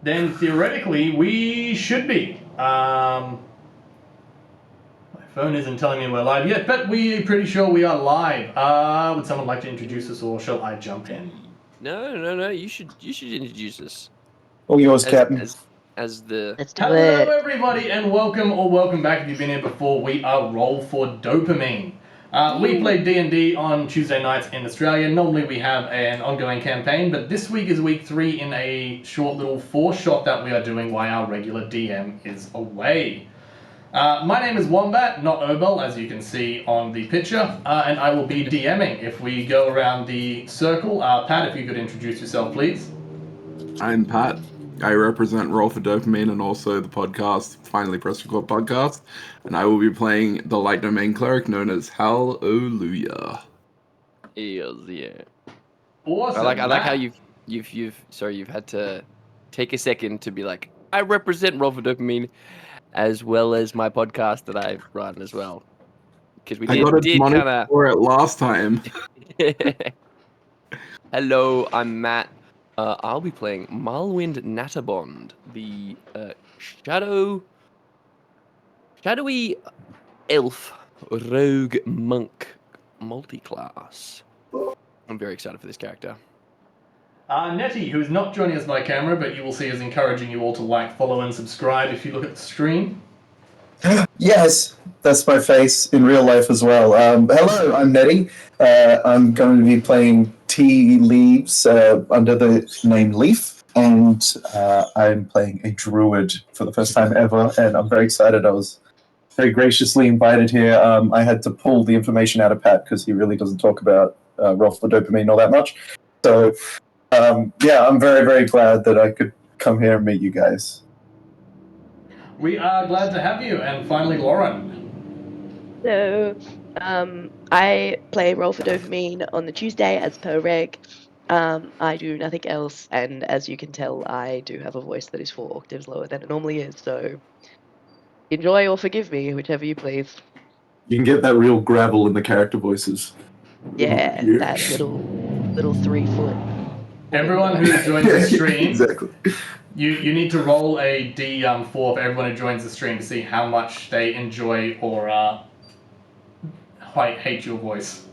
then theoretically we should be. My phone isn't telling me we're live yet, but we're pretty sure we are live. Would someone like to introduce us, or shall I jump in? No. You should introduce us. All yours, Captain. As the. Let's do Hello, it. everybody, and welcome back. If you've been here before, we are Roll for Dopamine. We play D&D on Tuesday nights in Australia. Normally we have an ongoing campaign, but this week is week 3 in a short little 4-shot that we are doing while our regular DM is away. My name is Wombat, not Obel, as you can see on the picture, and I will be DMing. If we go around the circle, Pat, if you could introduce yourself, please. I'm Pat. I represent Roll for Dopamine and also the podcast, Finally Press Record podcast, and I will be playing the light domain cleric known as Hallelujah. Yeah. Awesome. I like how you've had to take a second to be like, I represent Roll for Dopamine, as well as my podcast that I run as well, because we did kind of for it last time. Hello, I'm Matt. I'll be playing Malwind Natabond, the shadowy elf rogue monk multi-class. I'm very excited for this character. Nettie, who is not joining us by camera, but you will see us encouraging you all to like, follow, and subscribe if you look at the stream. Yes, that's my face in real life as well. Hello, I'm Nettie. I'm going to be playing Tea Leaves under the name Leaf, and I'm playing a druid for the first time ever, and I'm very excited. I was very graciously invited here. I had to pull the information out of Pat because he really doesn't talk about Roll for Dopamine all that much. So, yeah, I'm very, very glad that I could come here and meet you guys. We are glad to have you, and finally, Lauren. So, I play Roll for Dopamine on the Tuesday as per reg. I do nothing else, and as you can tell, I do have a voice that is 4 octaves lower than it normally is, so enjoy or forgive me, whichever you please. You can get that real gravel in the character voices. Yeah, that little 3 foot. Everyone who joins the stream, Exactly. you need to roll a D4 for everyone who joins the stream to see how much they enjoy or hate your voice.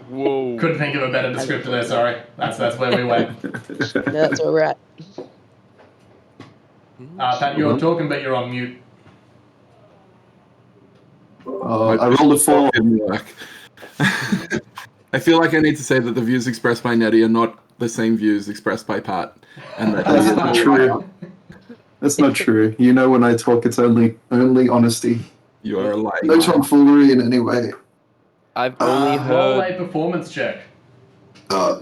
Whoa. Couldn't think of a better descriptor there, sorry. That's where we went. That's where we're at. Pat, you're talking, but you're on mute. I rolled a 4. I feel like I need to say that the views expressed by Nettie are not the same views expressed by Pat. And That's not true. That's not true. You know, when I talk, it's only honesty. You are lying. No tomfoolery in any way. I've only Roll a heard. performance check.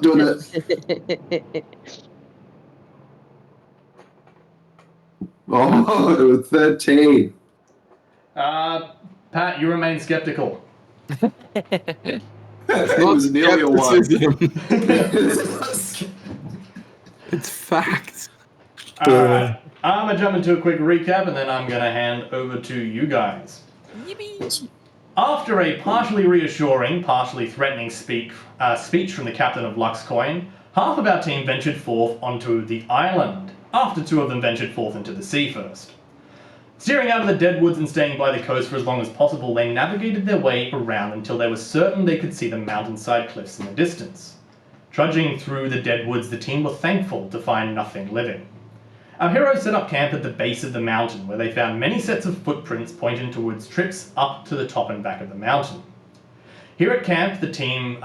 Doing it. Oh, 13. Pat, you remain skeptical. It's not nearly a 1. It's fact. Alright, I'm going to jump into a quick recap, and then I'm going to hand over to you guys. After a partially reassuring, partially threatening speech from the captain of Luxcoin, half of our team ventured forth onto the island, after 2 of them ventured forth into the sea first. Steering out of the dead woods and staying by the coast for as long as possible, they navigated their way around until they were certain they could see the mountainside cliffs in the distance. Trudging through the dead woods, the team were thankful to find nothing living. Our heroes set up camp at the base of the mountain, where they found many sets of footprints pointing towards trips up to the top and back of the mountain. Here at camp, the team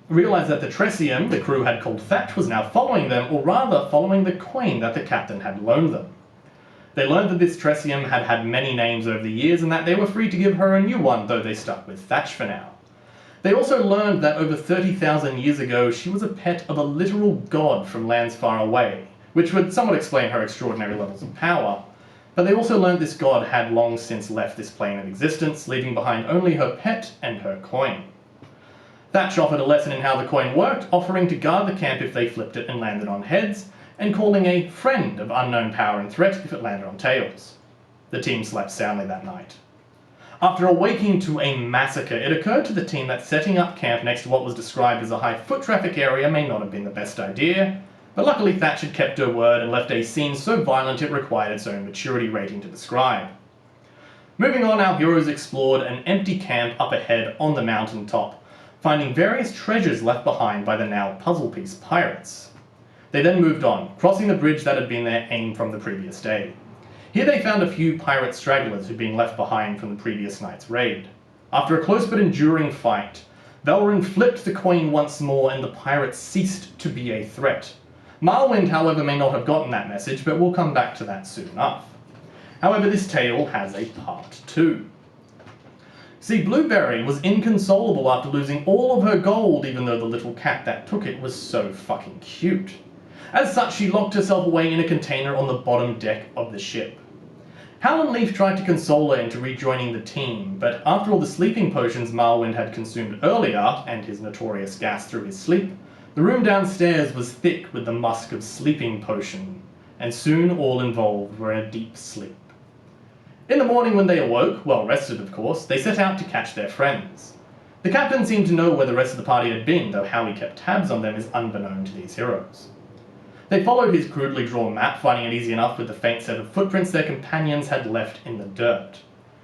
realized that the Tresium the crew had called Thatch was now following them, or rather following the coin that the captain had loaned them. They learned that this Tresium had had many names over the years and that they were free to give her a new one, though they stuck with Thatch for now. They also learned that over 30,000 years ago, she was a pet of a literal god from lands far away, which would somewhat explain her extraordinary levels of power. But they also learned this god had long since left this plane of existence, leaving behind only her pet and her coin. Thatch offered a lesson in how the coin worked, offering to guard the camp if they flipped it and landed on heads, and calling a friend of unknown power and threat if it landed on tails. The team slept soundly that night. After awaking to a massacre, it occurred to the team that setting up camp next to what was described as a high foot traffic area may not have been the best idea, But luckily Thatch had kept her word and left a scene so violent it required its own maturity rating to describe. Moving on, our heroes explored an empty camp up ahead on the mountain top, finding various treasures left behind by the now puzzle piece pirates. They then moved on, crossing the bridge that had been their aim from the previous day. Here they found a few pirate stragglers who'd been left behind from the previous night's raid. After a close but enduring fight, Valrin flipped the coin once more and the pirates ceased to be a threat. Marlwind, however, may not have gotten that message, but we'll come back to that soon enough. However, this tale has a part 2. See, Blueberry was inconsolable after losing all of her gold, even though the little cat that took it was so fucking cute. As such, she locked herself away in a container on the bottom deck of the ship. Hal and Leaf tried to console her into rejoining the team, but after all the sleeping potions Marlwind had consumed earlier, and his notorious gas through his sleep, the room downstairs was thick with the musk of sleeping potion, and soon all involved were in a deep sleep. In the morning when they awoke, well rested of course, they set out to catch their friends. The captain seemed to know where the rest of the party had been, though how he kept tabs on them is unbeknown to these heroes. They followed his crudely drawn map, finding it easy enough with the faint set of footprints their companions had left in the dirt.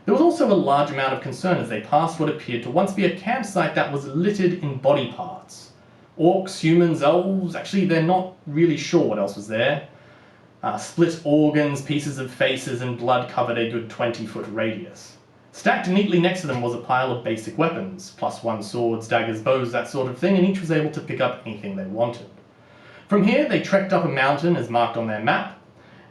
There was also a large amount of concern as they passed what appeared to once be a campsite that was littered in body parts. Orcs, humans, elves, actually they're not really sure what else was there. Split organs, pieces of faces, and blood covered a good 20-foot radius. Stacked neatly next to them was a pile of basic weapons, +1 swords, daggers, bows, that sort of thing, and each was able to pick up anything they wanted. From here, they trekked up a mountain as marked on their map,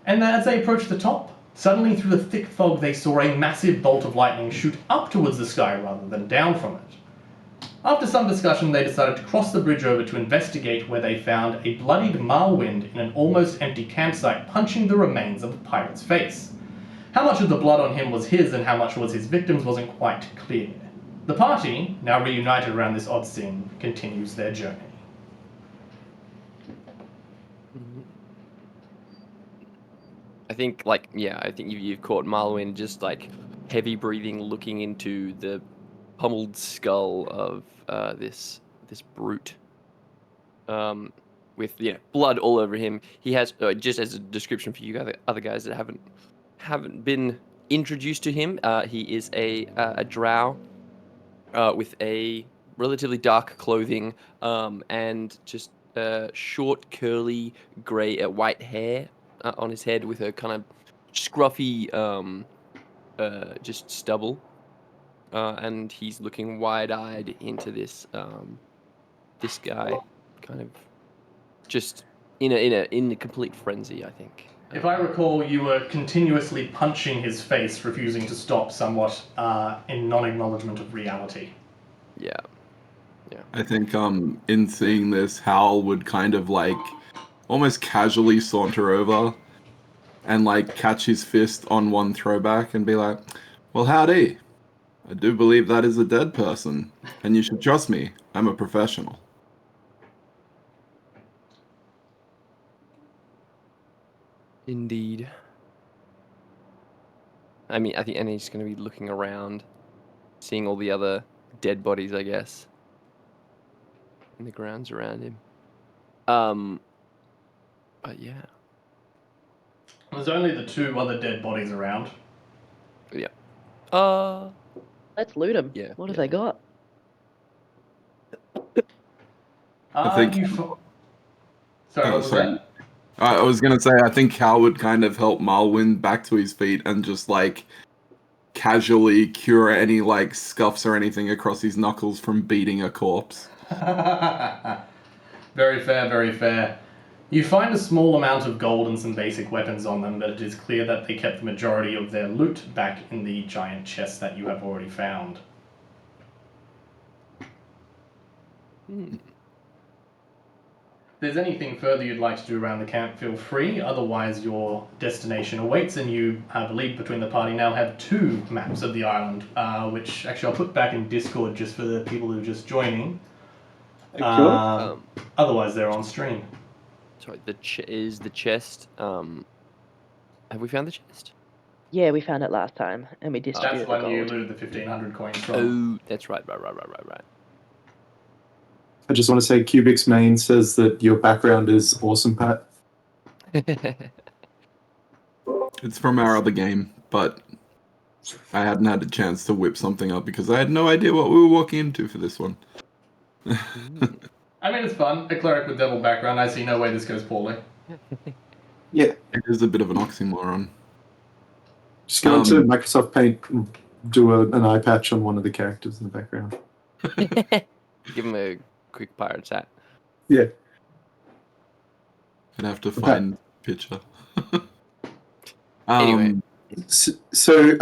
and as they approached the top, suddenly through the thick fog they saw a massive bolt of lightning shoot up towards the sky rather than down from it. After some discussion, they decided to cross the bridge over to investigate, where they found a bloodied Marlwind in an almost empty campsite punching the remains of the pirate's face. How much of the blood on him was his and how much was his victim's wasn't quite clear. The party, now reunited around this odd scene, continues their journey. I think, you've caught Marlwind just, heavy breathing, looking into the pummeled skull of this brute, with blood all over him. He has, just as a description for you other guys that haven't been introduced to him, he is a drow with a relatively dark clothing, and just short, curly, grey, white hair on his head, with a kind of scruffy, just stubble. And he's looking wide-eyed into this guy, kind of just in a complete frenzy, I think. If I recall, you were continuously punching his face, refusing to stop, somewhat in non-acknowledgement of reality. Yeah. I think in seeing this, Hal would kind of almost casually saunter over and catch his fist on one throwback and be like, "Well, howdy. I do believe that is a dead person, and you should trust me. I'm a professional." Indeed. I mean, I think, and he's going to be looking around, seeing all the other dead bodies, I guess, in the grounds around him. But yeah. There's only the 2 other dead bodies around. Yeah. Let's loot them. Yeah. What have they got? I think. Sorry, what was that? I was gonna say, I think Hal would kind of help Marlwind back to his feet and just casually cure any scuffs or anything across his knuckles from beating a corpse. Very fair, very fair. You find a small amount of gold and some basic weapons on them, but it is clear that they kept the majority of their loot back in the giant chest that you have already found. If there's anything further you'd like to do around the camp, feel free. Otherwise, your destination awaits, and you, I believe, between the party now have 2 maps of the island, which actually I'll put back in Discord just for the people who are just joining. Otherwise, they're on stream. Sorry, is the chest. Have we found the chest? Yeah, we found it last time, and we distributed That's when the you gold. looted the 1,500 coins from. Oh, that's right. I just want to say Cubic's main says that your background is awesome, Pat. It's from our other game, but I hadn't had a chance to whip something up because I had no idea what we were walking into for this one. I mean, it's fun. A cleric with devil background. I see no way this goes poorly. Yeah. It is a bit of an oxymoron. Just go into Microsoft Paint and do an eye patch on one of the characters in the background. Give him a quick pirate's hat. Yeah. I'd have to find a picture. Anyway. So,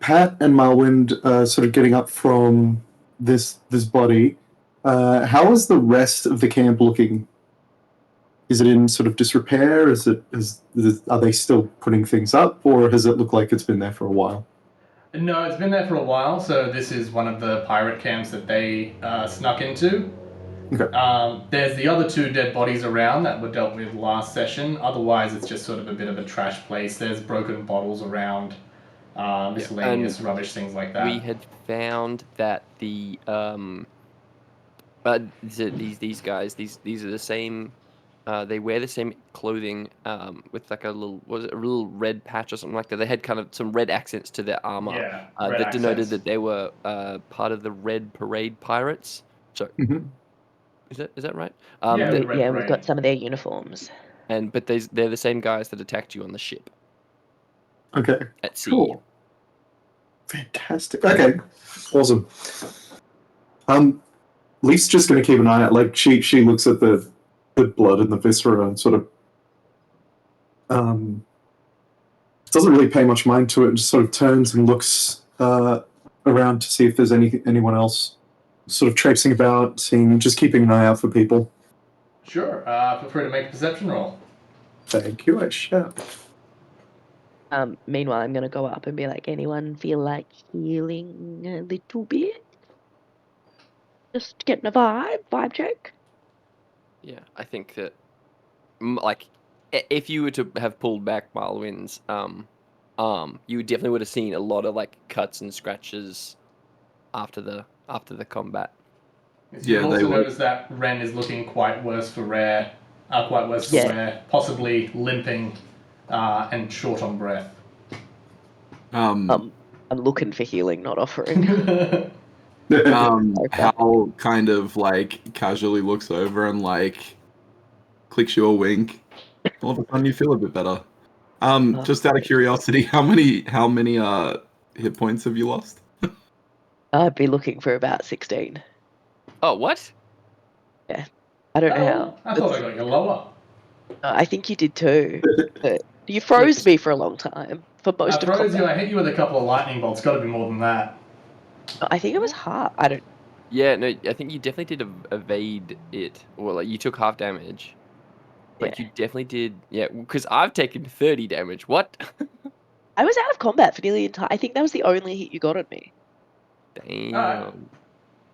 Pat and Malwind sort of getting up from this body. How is the rest of the camp looking? Is it in sort of disrepair? Are they still putting things up, or does it look like it's been there for a while? No, it's been there for a while. So this is one of the pirate camps that they snuck into. Okay. There's the other 2 dead bodies around that were dealt with last session. Otherwise, it's just sort of a bit of a trash place. There's broken bottles around, miscellaneous rubbish, things like that. We had found that the these guys these are the same. They wear the same clothing with like a little red patch or something like that. They had kind of some red accents to their armor that denoted that they were part of the Red Parade Pirates. So. Mm-hmm. Is that right? We've got some of their uniforms. But they're the same guys that attacked you on the ship. Okay. At sea. Cool. Fantastic. Okay. Awesome. Leaf's just going to keep an eye out. Like she looks at the blood and the viscera and sort of doesn't really pay much mind to it and just sort of turns and looks around to see if there's anyone else sort of traipsing about, just keeping an eye out for people. Sure. Feel free to make a perception roll. Thank you, I shall. Meanwhile, I'm going to go up and be like, anyone feel like healing a little bit? Just getting a vibe check. Yeah, I think that, like, if you were to have pulled back Marlwyn's arm, you definitely would have seen a lot of like cuts and scratches after the combat. You also notice that Ren is looking quite worse for wear, possibly limping and short on breath. I'm looking for healing, not offering. Hal kind of like casually looks over and like clicks you a wink. All of a sudden you feel a bit better. Just out of curiosity, how many hit points have you lost? I'd be looking for about 16. Oh, what? Yeah. I don't know how. I thought I got you lower. I think you did too. But you froze me for a long time. For most of froze combat. you, I hit you with a couple of lightning bolts. Got to be more than that. I think it was hard. I don't. Yeah, no, I think you definitely did evade it. Or like you took half damage. But you definitely did, because I've taken 30 damage. What? I was out of combat for nearly the entire. I think that was the only hit you got on me. Damn.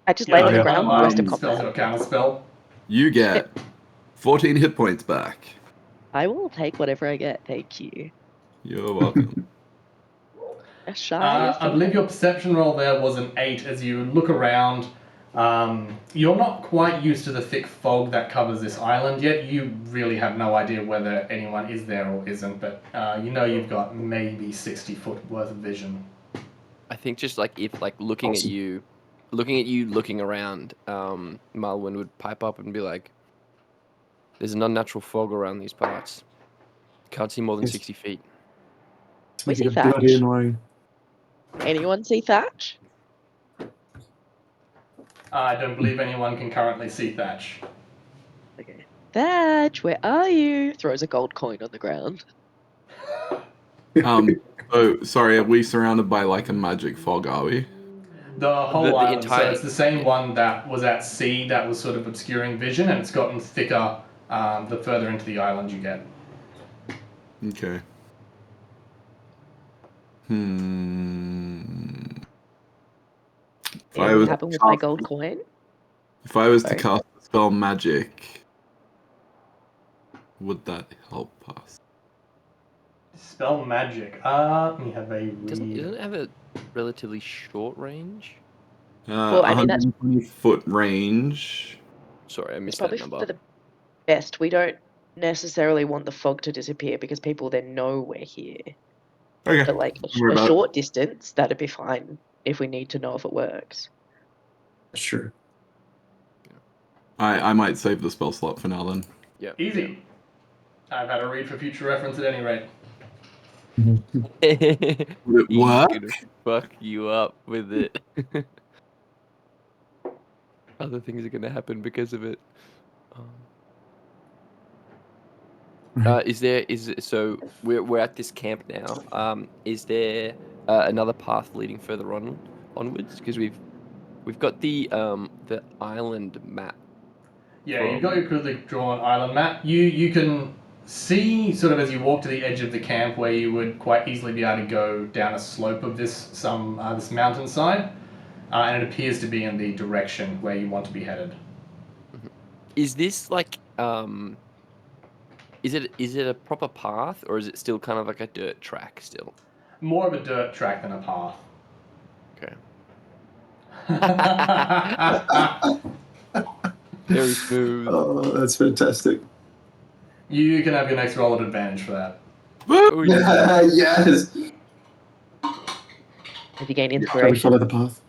I just laid on the ground for the rest of combat. Spells a counter spell. You get 14 hit points back. I will take whatever I get. Thank you. You're welcome. I believe your perception roll there was an 8. As you look around, you're not quite used to the thick fog that covers this island yet. You really have no idea whether anyone is there or isn't, but you know you've got maybe 60 foot worth of vision. I think just like if like looking at you looking around, Malwyn would pipe up and be like, "There's an unnatural fog around these parts. Can't see more than 60 feet." We see Thatch. Anyone see Thatch? I don't believe anyone can currently see Thatch. Okay. Thatch, where are you? Throws a gold coin on the ground. Oh, sorry, are we surrounded by like a magic fog, are we? The whole island, entire... so it's the same one that was at sea that was sort of obscuring vision, and it's gotten thicker the further into the island you get. Okay. What happened with my gold coin? If I was to cast the spell magic, would that help us? Spell magic. Let me have a read. Doesn't it have a relatively short range? Well, I mean, 120 foot range. Sorry, I It's missed probably that number. for the best. We don't necessarily want the fog to disappear because people then know we're here. Okay. But like Don't worry a about it. short distance, that'd be fine if we need to know if it works. Sure. I might save the spell slot for now then. Yeah. Easy. I've had a read for future reference at any rate. Would it He's work? gonna fuck you up with it. Other things are gonna happen because of it. So we're at this camp now. Is there another path leading further onwards? Because we've got the island map. Yeah, you've got your crudely drawn island map. You can see sort of as you walk to the edge of the camp where you would quite easily be able to go down a slope of this mountainside, and it appears to be in the direction where you want to be headed. Is this like is it a proper path, or is it still kind of like a dirt track still? More of a dirt track than a path. Okay. Very smooth. Oh, that's fantastic. You can have your next roll at advantage for that. Oh, yeah. Yes. If you gain Can we inspiration. follow the path?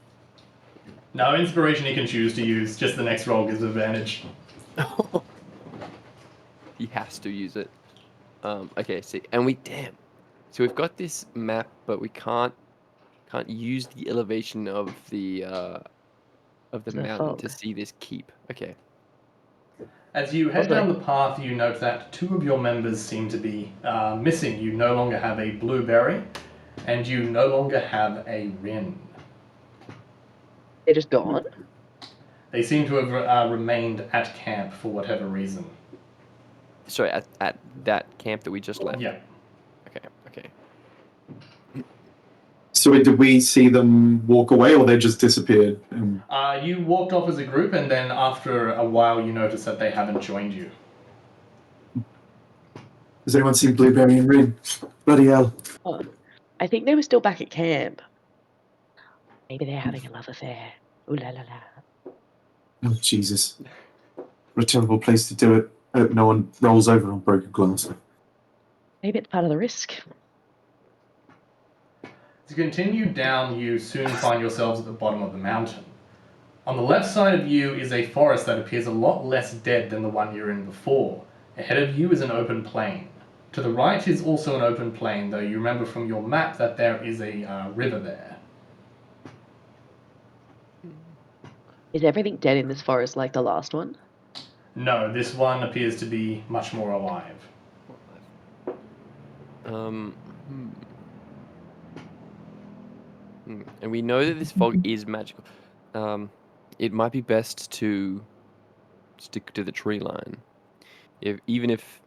No inspiration you can choose to use, just the next roll gives advantage. He has to use it. Okay, see, and so we've got this map, but we can't use the elevation of the mountain to fog. see this keep. Okay. As you head Also- down the path, you note that two of your members seem to be missing. You no longer have a blueberry, and you no longer have a Rin. They're just gone. They seem to have remained at camp for whatever reason. Sorry, at that camp that we just left. Yeah. Okay. So did we see them walk away, or they just disappeared? You walked off as a group, and then after a while, you notice that they haven't joined you. Has anyone seen Blueberry and Rin? Bloody hell! Oh, I think they were still back at camp. Maybe they're having a love affair. Ooh la la la. Oh Jesus! What a terrible place to do it. I hope no one rolls over on broken glass. Maybe it's part of the risk. As you continue down, you soon find yourselves at the bottom of the mountain. On the left side of you is a forest that appears a lot less dead than the one you're in before. Ahead of you is an open plain. To the right is also an open plain, though you remember from your map that there is a river there. Is everything dead in this forest like the last one? No, this one appears to be much more alive. And we know that this fog is magical. It might be best to stick to the tree line. Even if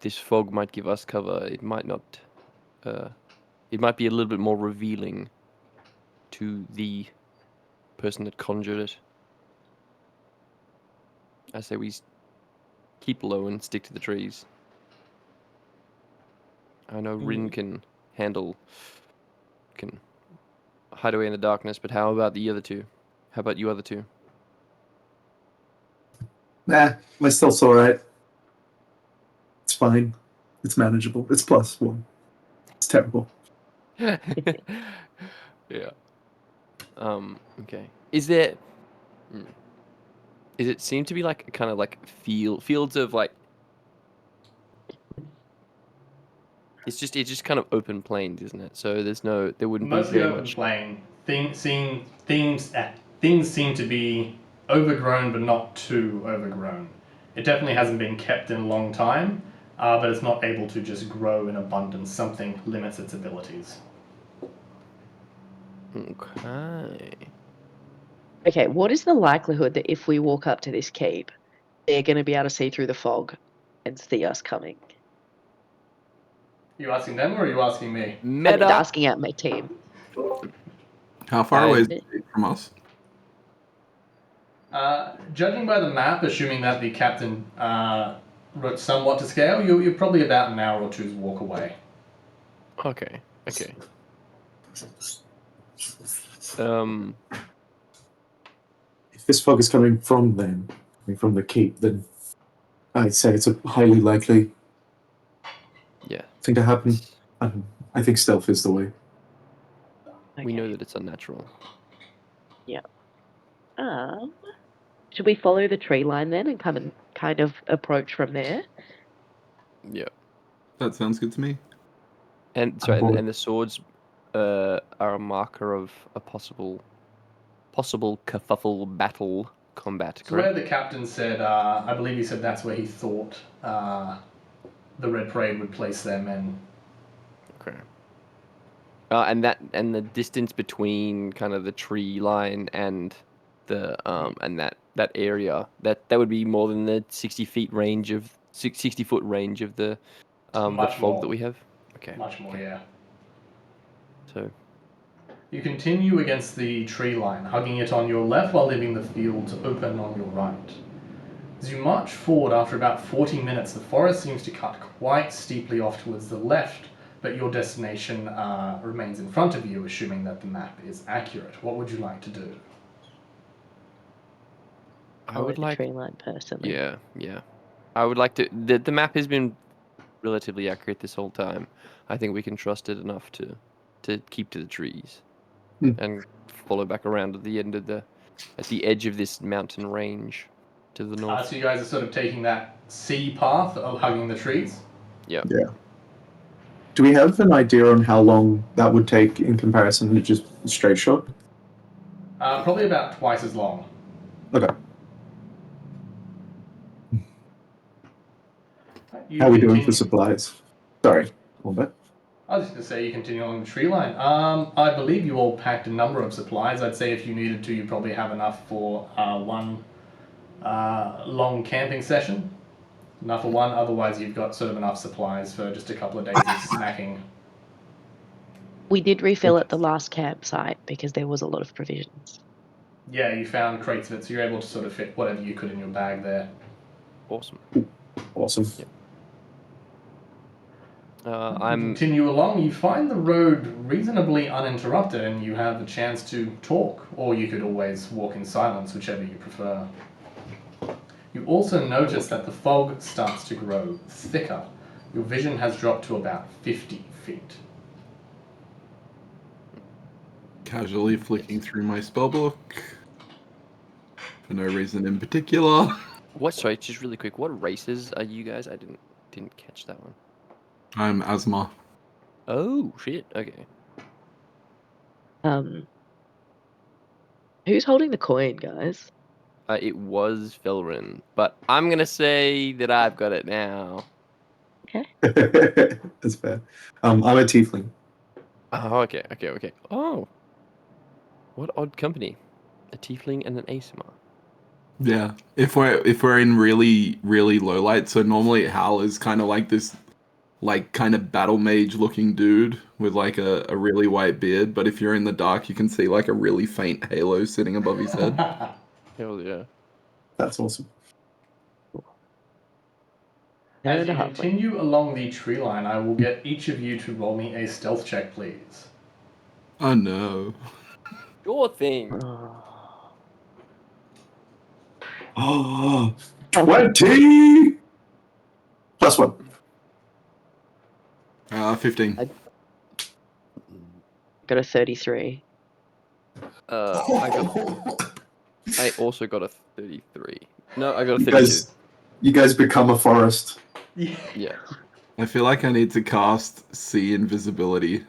this fog might give us cover, it might not. It might be a little bit more revealing to the person that conjured it. I say we keep low and stick to the trees. I know Rin can hide away in the darkness, but how about the other two? How about you other two? Nah, my stealth's alright. It's fine. It's manageable. It's +1. It's terrible. Yeah. Okay. Is it seem to be like kind of like fields of like it's just kind of open plains, isn't it? So there wouldn't Mostly be very open much. plain. Things seem to be overgrown, but not too overgrown. It definitely hasn't been kept in a long time, but it's not able to just grow in abundance. Something limits its abilities. Okay. Okay, what is the likelihood that if we walk up to this keep, they're going to be able to see through the fog and see us coming? Are you asking them or are you asking me? I'm Meta. asking out my team. How far away is it from us? Judging by the map, assuming that the captain wrote somewhat to scale, you're probably about an hour or two's walk away. Okay. If this fog is coming from them, coming from the keep, then I'd say it's a highly likely Yeah. thing to happen. I think stealth is the way. We know Okay. that it's unnatural. Should we follow the tree line then and come and kind of approach from there? Yeah. That sounds good to me. And sorry, bored. and the swords are a marker of a possible kerfuffle battle combat, So where correct? the captain said, I believe he said that's where he thought the Red Parade would place their men. Okay. And the distance between kind of the tree line and the and that area that would be more than the 60 foot range of the Much fog more. that we have. Okay. Much more, okay. yeah. So You continue against the tree line, hugging it on your left while leaving the fields open on your right. As you march forward after about 40 minutes, the forest seems to cut quite steeply off towards the left, but your destination remains in front of you, assuming that the map is accurate. What would you like to do? I would the like, tree line personally. yeah. I would like to. The map has been relatively accurate this whole time. I think we can trust it enough to keep to the trees and follow back around at the end of at the edge of this mountain range to the north. So you guys are sort of taking that sea path of hugging the trees? Yeah. Do we have an idea on how long that would take in comparison to just a straight shot? Probably about twice as long. Okay. How are we doing for supplies? Sorry, Wombat. I was just going to say you continue along the tree line. I believe you all packed a number of supplies. I'd say if you needed to, you probably have enough for one long camping session. Enough for one, otherwise you've got sort of enough supplies for just a couple of days of snacking. We did refill at the last campsite because there was a lot of provisions. Yeah, you found crates of it, so you're able to sort of fit whatever you could in your bag there. Awesome. Awesome. Yeah. You continue along, you find the road reasonably uninterrupted and you have the chance to talk, or you could always walk in silence, whichever you prefer. You also notice that the fog starts to grow thicker. Your vision has dropped to about 50 feet. Casually flicking through my spellbook for no reason in particular. What? Sorry, just really quick. What races are you guys? I didn't catch that one. I'm Asthma. Oh shit. Okay. Who's holding the coin, guys? It was Felrin, but I'm gonna say that I've got it now. Okay. That's fair. I'm a tiefling. Oh, okay. Oh, what odd company. A tiefling and an ASMR. Yeah. If we're in really, really low light, so normally Hal is kind of like this like kind of battle mage looking dude with like a really white beard, but if you're in the dark you can see like a really faint halo sitting above his head. Hell yeah. That's awesome. As you continue along the tree line, I will get each of you to roll me a stealth check, please. Oh no. Sure thing. Oh, 20 plus 1. 15. Got a 33. I also got a 33. No, I got a 32. You guys become a forest. Yeah. I feel like I need to cast Sea Invisibility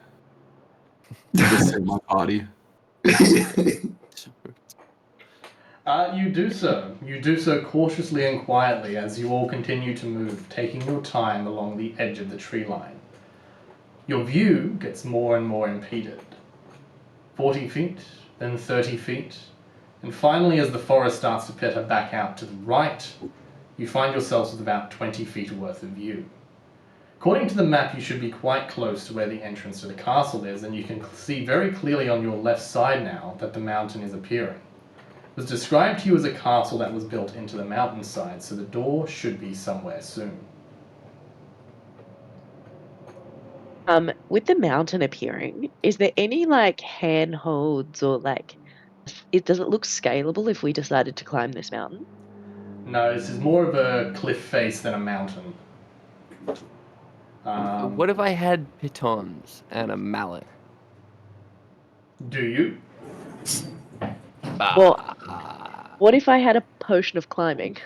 to see my party. You do so. You do so cautiously and quietly as you all continue to move, taking your time along the edge of the tree line. Your view gets more and more impeded. 40 feet, then 30 feet, and finally as the forest starts to peter back out to the right, you find yourselves with about 20 feet worth of view. According to the map, you should be quite close to where the entrance to the castle is, and you can see very clearly on your left side now that the mountain is appearing. It was described to you as a castle that was built into the mountainside, so the door should be somewhere soon. With the mountain appearing, is there any like handholds or like does it look scalable if we decided to climb this mountain? No, this is more of a cliff face than a mountain. What if I had pitons and a mallet? Do you? Well, what if I had a potion of climbing?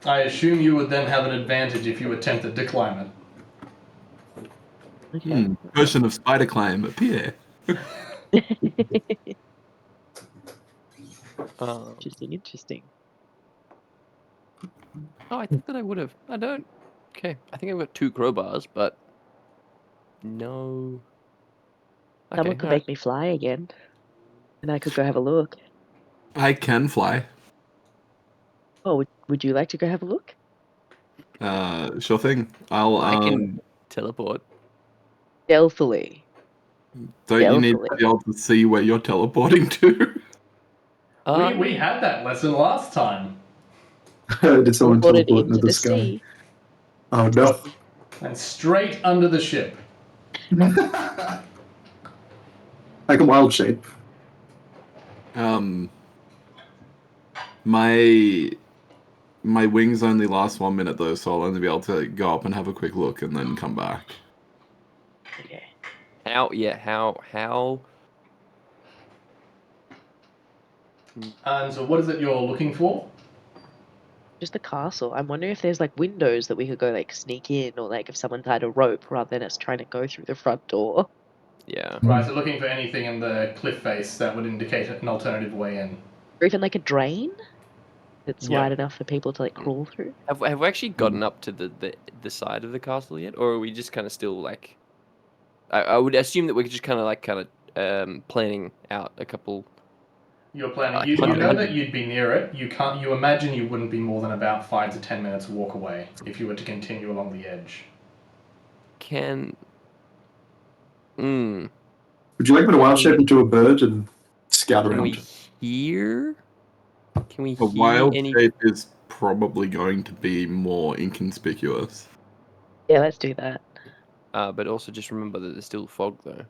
I assume you would then have an advantage if you attempted to climb it. Okay. Potion of spider climb appear. Interesting. Oh, I think that I would have. I don't. Okay, I think I've got 2 crowbars, but no. Okay, Someone could make me fly again, and I could go have a look. I can fly. Oh, would you like to go have a look? Sure thing. I can teleport. Stealthily. Don't you need to be able to see where you're teleporting to? We had that lesson last time. Did someone Teleported teleport into into the the sky? sea. Oh no. And straight under the ship. Like a wild shape. My wings only last 1 minute though, so I'll only be able to go up and have a quick look and then come back. Okay. How? And so what is it you're looking for? Just the castle. I'm wondering if there's like windows that we could go like sneak in, or like if someone tied a rope rather than us trying to go through the front door. Yeah. Right, so looking for anything in the cliff face that would indicate an alternative way in. Or even like a drain that's Yeah. wide enough for people to like crawl through. Have we actually gotten up to the side of the castle yet, or are we just kind of still like? I would assume that we're just kind of planning out a couple. You're planning. Like You know 100. that you'd be near it. You can't. You imagine you wouldn't be more than about 5 to 10 minutes walk away if you were to continue along the edge. Can. Would you like me to wild shape into a bird and scout Can around? we hear? Can we A hear wild any? shape is probably going to be more inconspicuous. Yeah, let's do that. But also just remember that there's still fog though.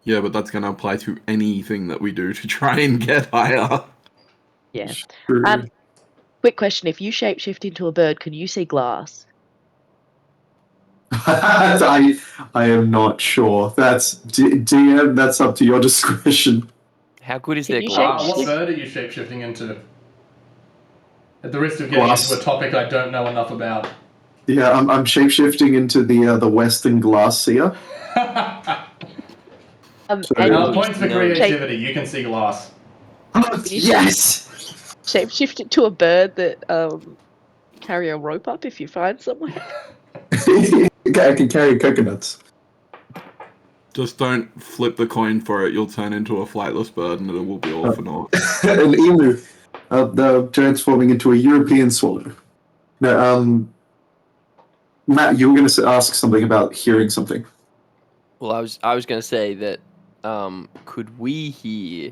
Yeah, but that's going to apply to anything that we do to try and get higher. Yeah. Sure. Quick question: if you shapeshift into a bird, can you see glass? I am not sure. That's DM. That's up to your discretion. How good is Can their you glass? What bird are you shapeshifting into? At the risk of getting into a topic I don't know enough about. Yeah, I'm shapeshifting into the western glass seer. And Points for creativity. You can see glass. Yes. Shapeshift into a bird that carry a rope up if you find somewhere. I can carry coconuts. Just don't flip the coin for it. You'll turn into a flightless bird and it will be all for naught. An emu. The transforming into a European swallow. No, Matt, you were going to ask something about hearing something. Well, I was going to say that could we hear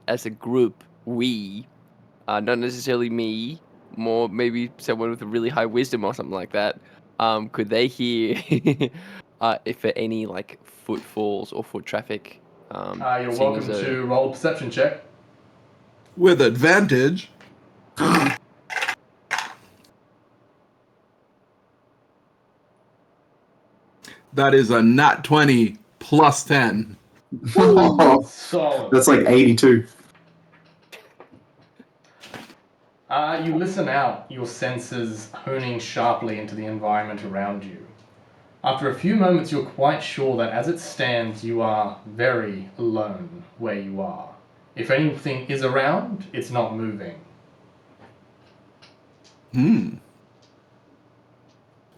as a group, not necessarily me, more maybe someone with a really high wisdom or something like that, could they hear if for any like footfalls or foot traffic? You're welcome to roll a perception check. With advantage. That is a nat 20 plus 10. Solid. That's like 82. You listen out, your senses honing sharply into the environment around you. After a few moments, you're quite sure that as it stands, you are very alone where you are. If anything is around, it's not moving.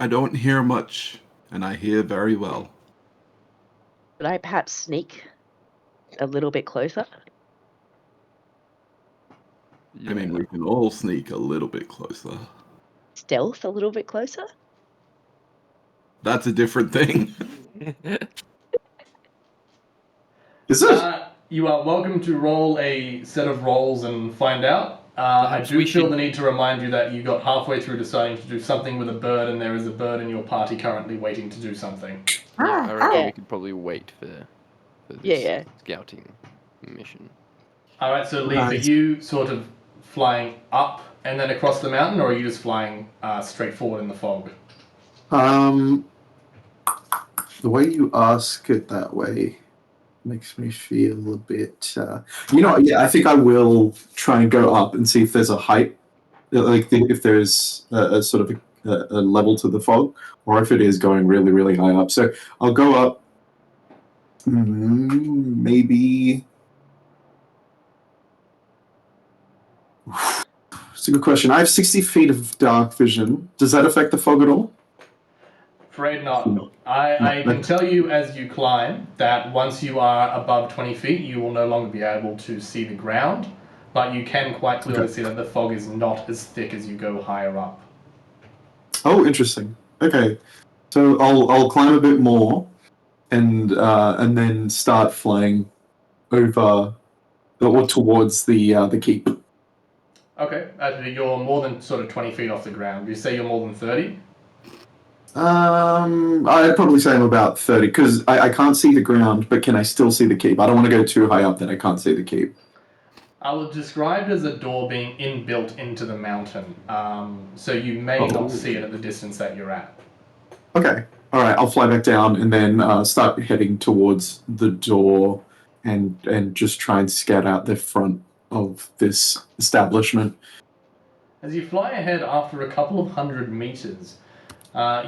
I don't hear much, and I hear very well. Could I perhaps sneak a little bit closer? I mean, we can all sneak a little bit closer. Stealth a little bit closer? That's a different thing. Is it? You are welcome to roll a set of rolls and find out. I do feel the need to remind you that you got halfway through deciding to do something with a bird, and there is a bird in your party currently waiting to do something. I reckon we could probably wait for this scouting mission. Alright, so Leaf, are Nice. you sort of flying up and then across the mountain, or are you just flying straight forward in the fog? The way you ask it that way makes me feel a bit. You know what? Yeah, I think I will try and go up and see if there's a height, if there's a sort of a level to the fog, or if it is going really, really high up. So I'll go up. Maybe. It's a good question. I have 60 feet of dark vision. Does that affect the fog at all? Afraid not. No. I can tell you as you climb that once you are above 20 feet, you will no longer be able to see the ground, but you can quite clearly see that the fog is not as thick as you go higher up. Oh, interesting. Okay, so I'll climb a bit more, and then start flying over or towards the keep. Okay, you're more than sort of 20 feet off the ground. You say you're more than 30? I'd probably say I'm about 30 because I can't see the ground, but can I still see the keep? I don't want to go too high up that I can't see the keep. I will describe it as a door being inbuilt into the mountain, so you may not see it at the distance that you're at. Okay, all right. I'll fly back down and then start heading towards the door and just try and scout out the front of this establishment. As you fly ahead after a couple of 100 meters,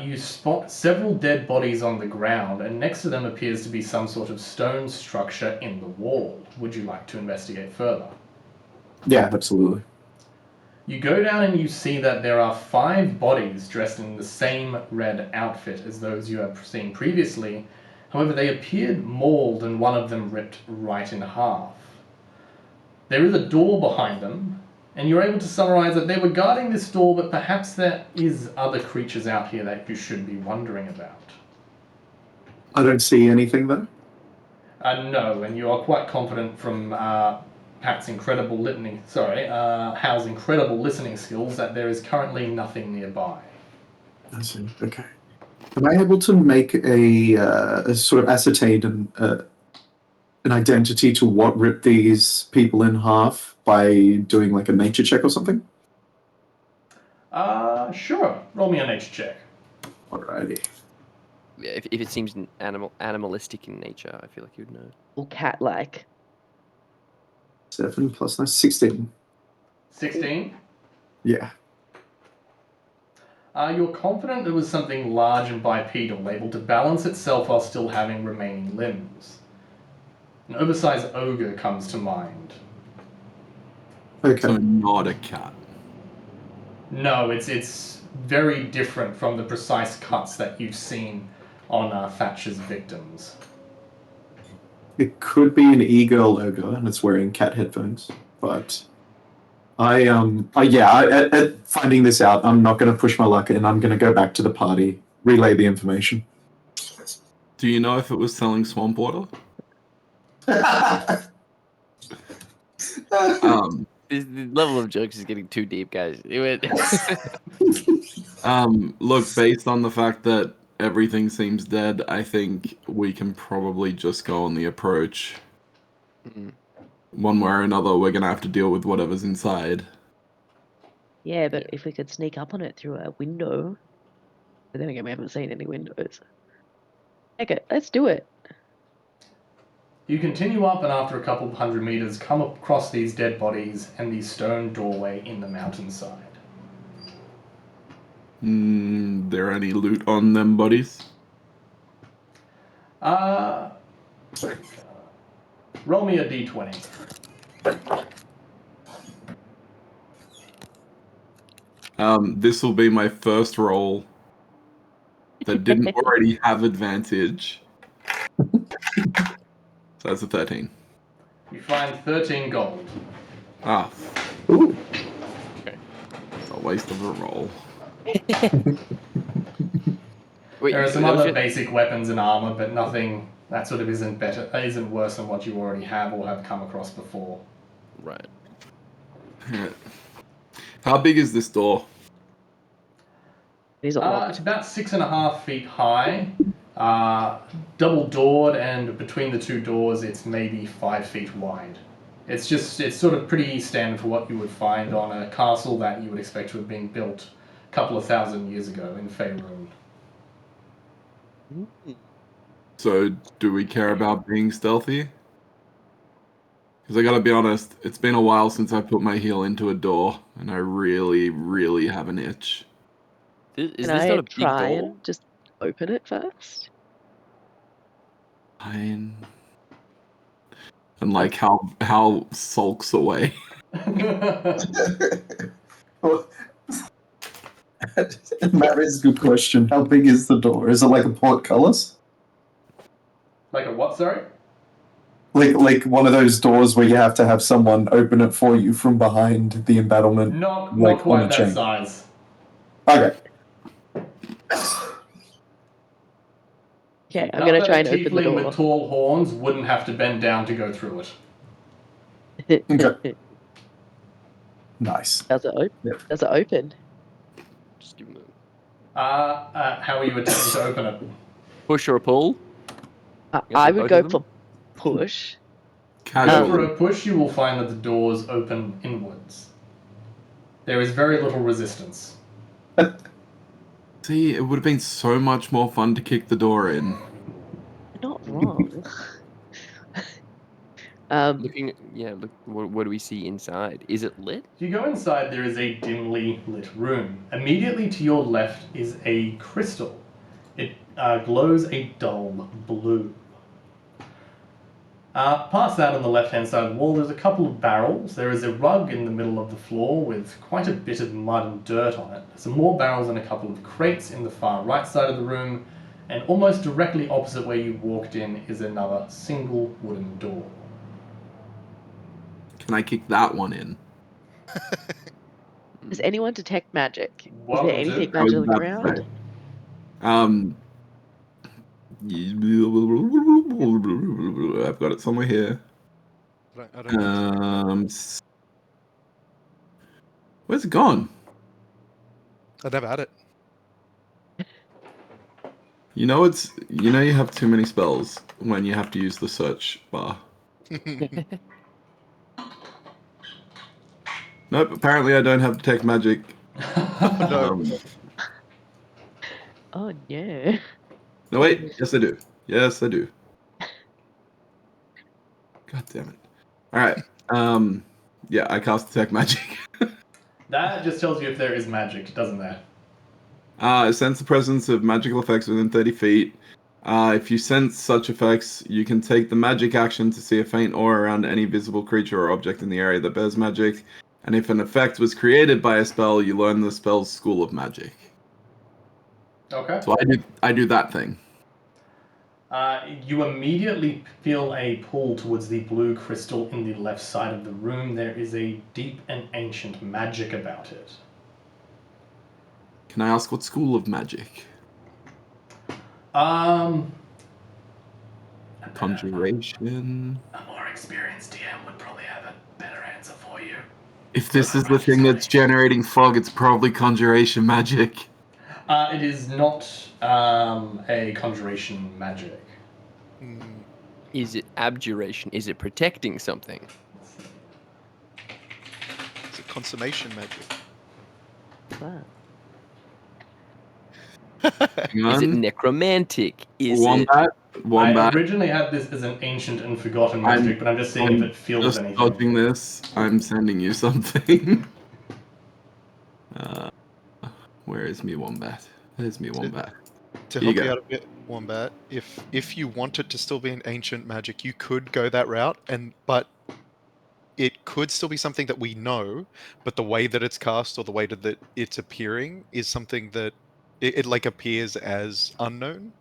you spot several dead bodies on the ground, and next to them appears to be some sort of stone structure in the wall. Would you like to investigate further? Yeah, absolutely. You go down and you see that there are 5 bodies dressed in the same red outfit as those you have seen previously. However, they appeared mauled and one of them ripped right in half. There is a door behind them, and you're able to summarize that they were guarding this door, but perhaps there is other creatures out here that you should be wondering about. I don't see anything though. No, and you are quite confident from Hal's incredible listening skills that there is currently nothing nearby. I see. Okay. Am I able to make a sort of ascertain an identity to what ripped these people in half by doing like a nature check or something? Sure. Roll me a nature check. Alrighty. Yeah, if it seems animalistic in nature, I feel like you'd know. Or cat-like. 7 plus 9, 16. 16? Yeah. You're confident it was something large and bipedal, able to balance itself while still having remaining limbs. An oversized ogre comes to mind. Okay. So not a cat. No, it's very different from the precise cuts that you've seen on Thatcher's victims. It could be an e-girl ogre, and it's wearing cat headphones. But at finding this out, I'm not going to push my luck, and I'm going to go back to the party, relay the information. Do you know if it was selling swamp water? The level of jokes is getting too deep, guys. Look, based on the fact that everything seems dead, I think we can probably just go on the approach. Mm-hmm. One way or another, we're gonna have to deal with whatever's inside. Yeah, but if we could sneak up on it through a window. But then again, we haven't seen any windows. Okay, let's do it. You continue up, and after a couple of 100 meters, come across these dead bodies and the stone doorway in the mountainside. There any loot on them buddies? Roll me a d20. This will be my first roll that didn't already have advantage. So that's a 13. You find 13 gold. Ah. Ooh. Okay. It's a waste of a roll. Wait, There are some other basic weapons and armor, but nothing that sort of isn't worse than what you already have or have come across before. Right. How big is this door? It is a lot. It's about 6.5 feet high, double doored, and between the two doors, it's maybe 5 feet wide. It's sort of pretty standard for what you would find on a castle that you would expect to have been built a couple of thousand years ago in Faerun. So, do we care about being stealthy? Because I gotta be honest, it's been a while since I put my heel into a door, and I really, really have an itch. Is Can this I not a big try door? and just open it first? Fine. And like how sulks away. Well, that is a good question. How big is the door? Is it like a portcullis? Like a what, sorry? Like one of those doors where you have to have someone open it for you from behind the embattlement? Not Like quite on a that chain. size. Okay. Okay, I'm Not gonna that try a and open the tiefling door. with tall horns wouldn't have to bend down to go through it. Okay. Nice. Does it open? Yep. Does it open? Just give me How are you attempting to open it? push or a pull. I both would go of them? for push. For Casually. a push, you will find that the doors open inwards. There is very little resistance. See, it would have been so much more fun to kick the door in. You're not wrong. Look. What do we see inside? Is it lit? If you go inside, there is a dimly lit room. Immediately to your left is a crystal. It glows a dull blue. Past that, on the left-hand side of the wall, there's a couple of barrels. There is a rug in the middle of the floor with quite a bit of mud and dirt on it. Some more barrels and a couple of crates in the far right side of the room, and almost directly opposite where you walked in is another single wooden door. Can I kick that one in? Does anyone detect magic? Is Welcome there anything to- I was magic about to around? say. I've got it somewhere here. I don't Where's it gone? I never had it. You have too many spells when you have to use the search bar. Nope, apparently I don't have detect magic. No. Oh no. No wait, yes I do. Yes I do. God damn it. Alright. Yeah, I cast detect magic. That just tells you if there is magic, doesn't that? Sense the presence of magical effects within 30 feet. If you sense such effects, you can take the magic action to see a faint aura around any visible creature or object in the area that bears magic. And if an effect was created by a spell, you learn the spell's school of magic. Okay. So I do that thing. You immediately feel a pull towards the blue crystal in the left side of the room. There is a deep and ancient magic about it. Can I ask what school of magic? Conjuration. A more experienced DM would probably have a better answer for you. If this is the thing that's generating fog, it's probably conjuration magic. It is not a conjuration magic. Is it abjuration? Is it protecting something? It's a consummation magic. Wow. Hang Is it on. necromantic? Is Wombat. I originally had this as an ancient and forgotten magic, but I'm just seeing if it feels Just anything. dodging this, I'm sending you something. Where is me Wombat? There's me Wombat. To Here you help you go. out a bit, Wombat, if you want it to still be an ancient magic, you could go that route, but it could still be something that we know, but the way that it's cast or the way that it's appearing is something that it like appears as unknown.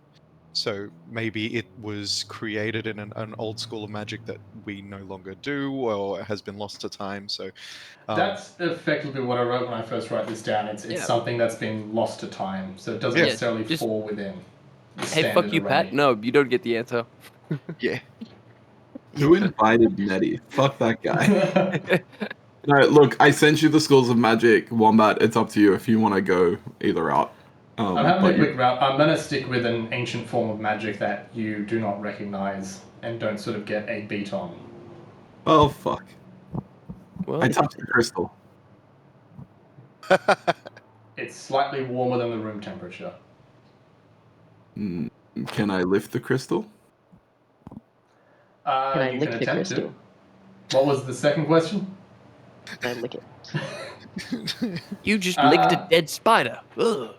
So maybe it was created in an old school of magic that we no longer do or has been lost to time. So That's effectively what I wrote when I first wrote this down. It's something that's been lost to time, so it doesn't necessarily fall within the Hey, standard fuck you, array. Pat. No, you don't get the answer. yeah. Who invited Nettie? Fuck that guy. No, look, I sent you the schools of magic, Wombat. It's up to you if you want to go either route. I'm having a quick route. I'm going to stick with an ancient form of magic that you do not recognize and don't sort of get a beat on. Oh fuck! Well, I touched the crystal. It's slightly warmer than the room temperature. Can I lift the crystal? Can I You lick can the attempt to. crystal? What was the second question? Can I lick it? you just licked a dead spider. Ugh.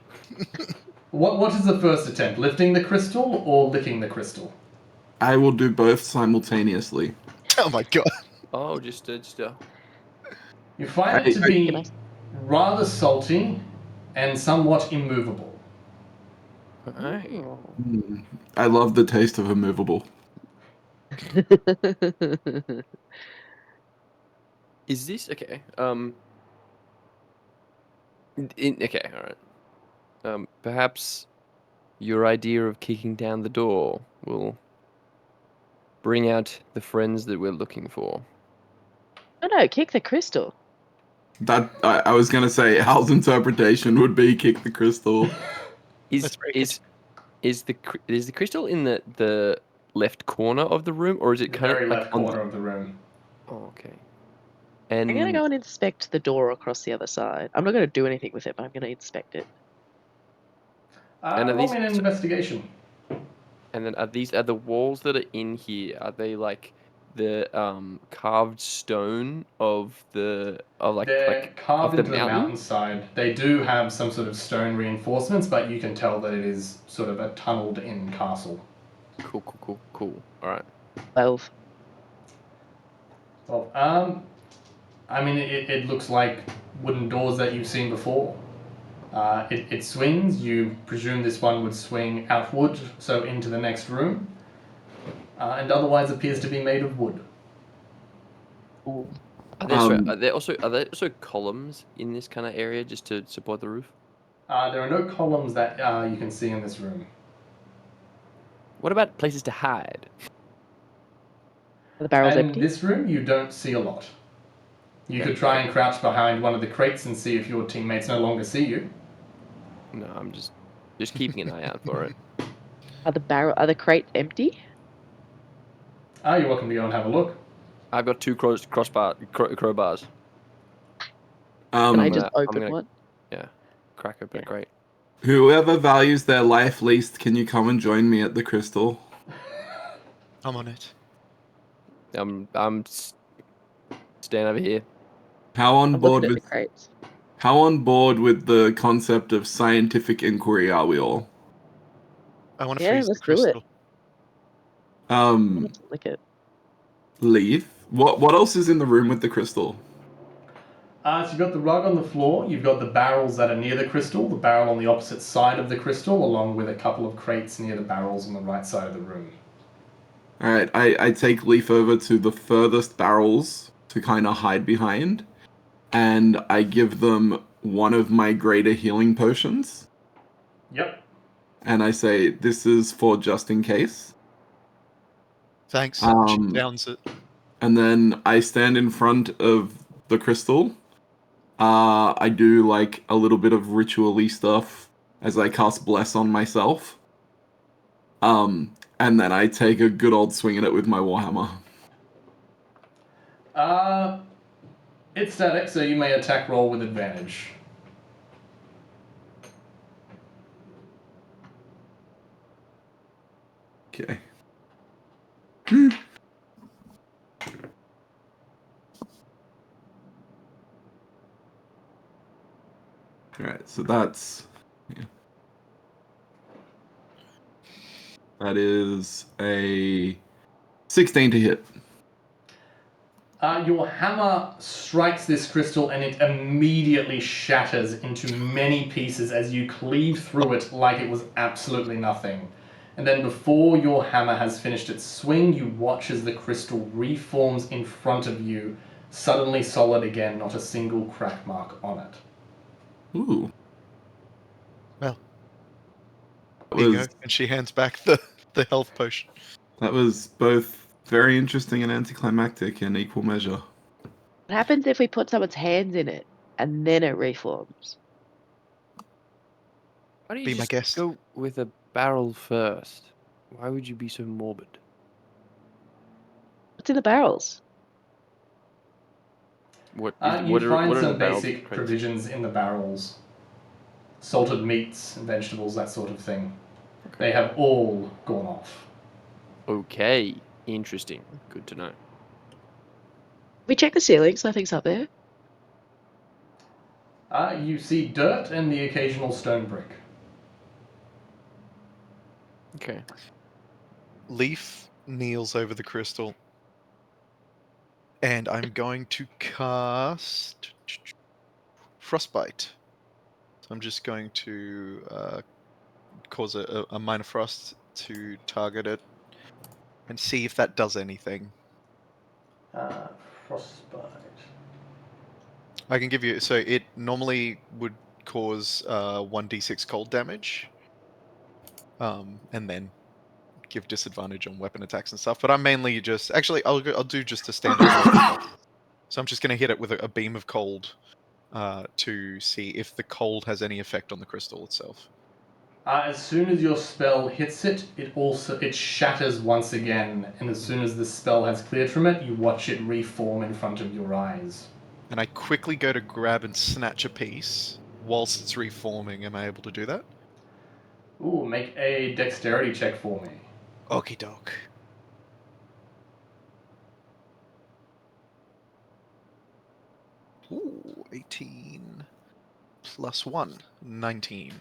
What is the first attempt? Lifting the crystal or licking the crystal? I will do both simultaneously. Oh my god. Oh, just You find it to I- be rather salty and somewhat immovable. Alright. I love the taste of immovable. Is this okay? Okay, all right. Perhaps your idea of kicking down the door will bring out the friends that we're looking for. Oh no, kick the crystal. That I was gonna say, Al's interpretation would be kick the crystal. Is the crystal in the left corner of the room, or is it The kind very of like left on corner of the room. Oh, okay. I'm gonna And go and inspect the door across the other side. I'm not gonna do anything with it, but I'm gonna inspect it. And are Roll these- me an investigation. and then are the walls that are in here? Are they like the carved stone of the They're carved of the into the mountain? mountainside. They do have some sort of stone reinforcements, but you can tell that it is sort of a tunneled-in castle. Cool. All right. 12. Well, I mean, it looks like wooden doors that you've seen before. It swings. You presume this one would swing outward, so into the next room, and otherwise appears to be made of wood. Ooh. Are there also columns in this kind of area just to support the roof? There are no columns that you can see in this room. What about places to hide? Are the barrels In empty? this room, you don't see a lot. You could try and crouch behind one of the crates and see if your teammates no longer see you. No, I'm just keeping an eye out for it. Are the crates empty? You're welcome to go and have a look. I've got two crowbars. Can I just I'm open gonna- one? Yeah, crack open a crate. Whoever values their life least, can you come and join me at the crystal? I'm on it. Stand over here. How on I'm board looking at with the crates. how on board with the concept of scientific inquiry are we all? I want to Yeah, freeze the let's do it. crystal. I want to lick it. Leaf. What else is in the room with the crystal? So you've got the rug on the floor, you've got the barrels that are near the crystal, the barrel on the opposite side of the crystal, along with a couple of crates near the barrels on the right side of the room. Alright, I take Leaf over to the furthest barrels to kind of hide behind, and I give them one of my greater healing potions, Yep. and I say, this is for just in case. Thanks. She downs it. And then I stand in front of the crystal. I do like a little bit of ritual-y stuff as I cast Bless on myself. And then I take a good old swing at it with my Warhammer. It's static, so you may attack roll with advantage. Okay. Alright, so that's... Yeah. That is a 16 to hit. Your hammer strikes this crystal and it immediately shatters into many pieces as you cleave through it like it was absolutely nothing. And then before your hammer has finished its swing, you watch as the crystal reforms in front of you, suddenly solid again, not a single crack mark on it. Ooh. Well, That here you was, go. And she hands back the health potion. that was both very interesting and anticlimactic in equal measure. What happens if we put someone's hands in it and then it reforms? Why don't you Be my just guest. go with a barrel first? Why would you be so morbid? What's in the barrels? What You find what are the some barrels basic crates? provisions in the barrels. Salted meats and vegetables, that sort of thing. They have all gone off. Okay, interesting. Good to know. We check the ceilings, nothing's up there. You see dirt and the occasional stone brick. Okay. Leaf kneels over the crystal. And I'm going to cast Frostbite. So I'm just going to cause a minor frost to target it and see if that does anything. Frostbite. I can give you. So it normally would cause 1d6 cold damage, and then give disadvantage on weapon attacks and stuff. But I'm mainly just I'll do just a standard. So I'm just going to hit it with a beam of cold to see if the cold has any effect on the crystal itself. As soon as your spell hits it, it shatters once again, and as soon as the spell has cleared from it, you watch it reform in front of your eyes. And I quickly go to grab and snatch a piece whilst it's reforming. Am I able to do that? Ooh, make a dexterity check for me. Okie doke. Ooh, 18 plus 1, 19.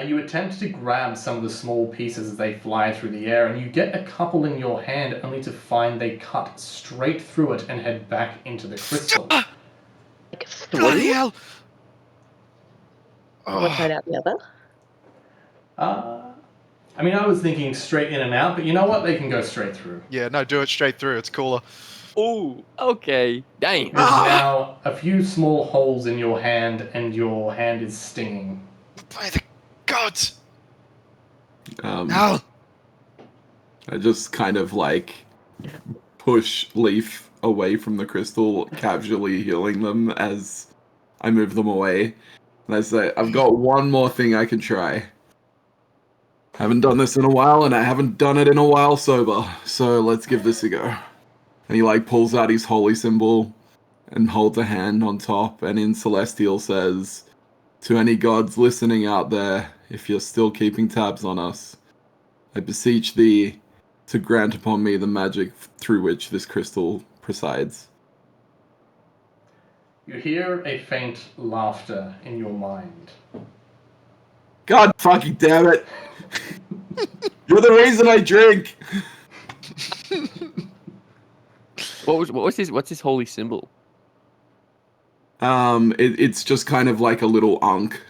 You attempt to grab some of the small pieces as they fly through the air, and you get a couple in your hand only to find they cut straight through it and head back into the crystal. Like Bloody through? hell! One side out the other? I mean, I was thinking straight in and out, but you know what? They can go straight through. Yeah, no, do it straight through. It's cooler. Oh, okay. Dang. There's now a few small holes in your hand, and your hand is stinging. By the gods! I just kind of like push Leaf away from the crystal, casually healing them as I move them away. And I say, I've got one more thing I can try. Haven't done this in a while, and I haven't done it in a while sober, so let's give this a go. And he like pulls out his holy symbol and holds a hand on top, and in Celestial says, to any gods listening out there, if you're still keeping tabs on us, I beseech thee to grant upon me the magic through which this crystal presides. You hear a faint laughter in your mind. God fucking damn it! You're the reason I drink! What's his holy symbol? It's just kind of like a little ankh.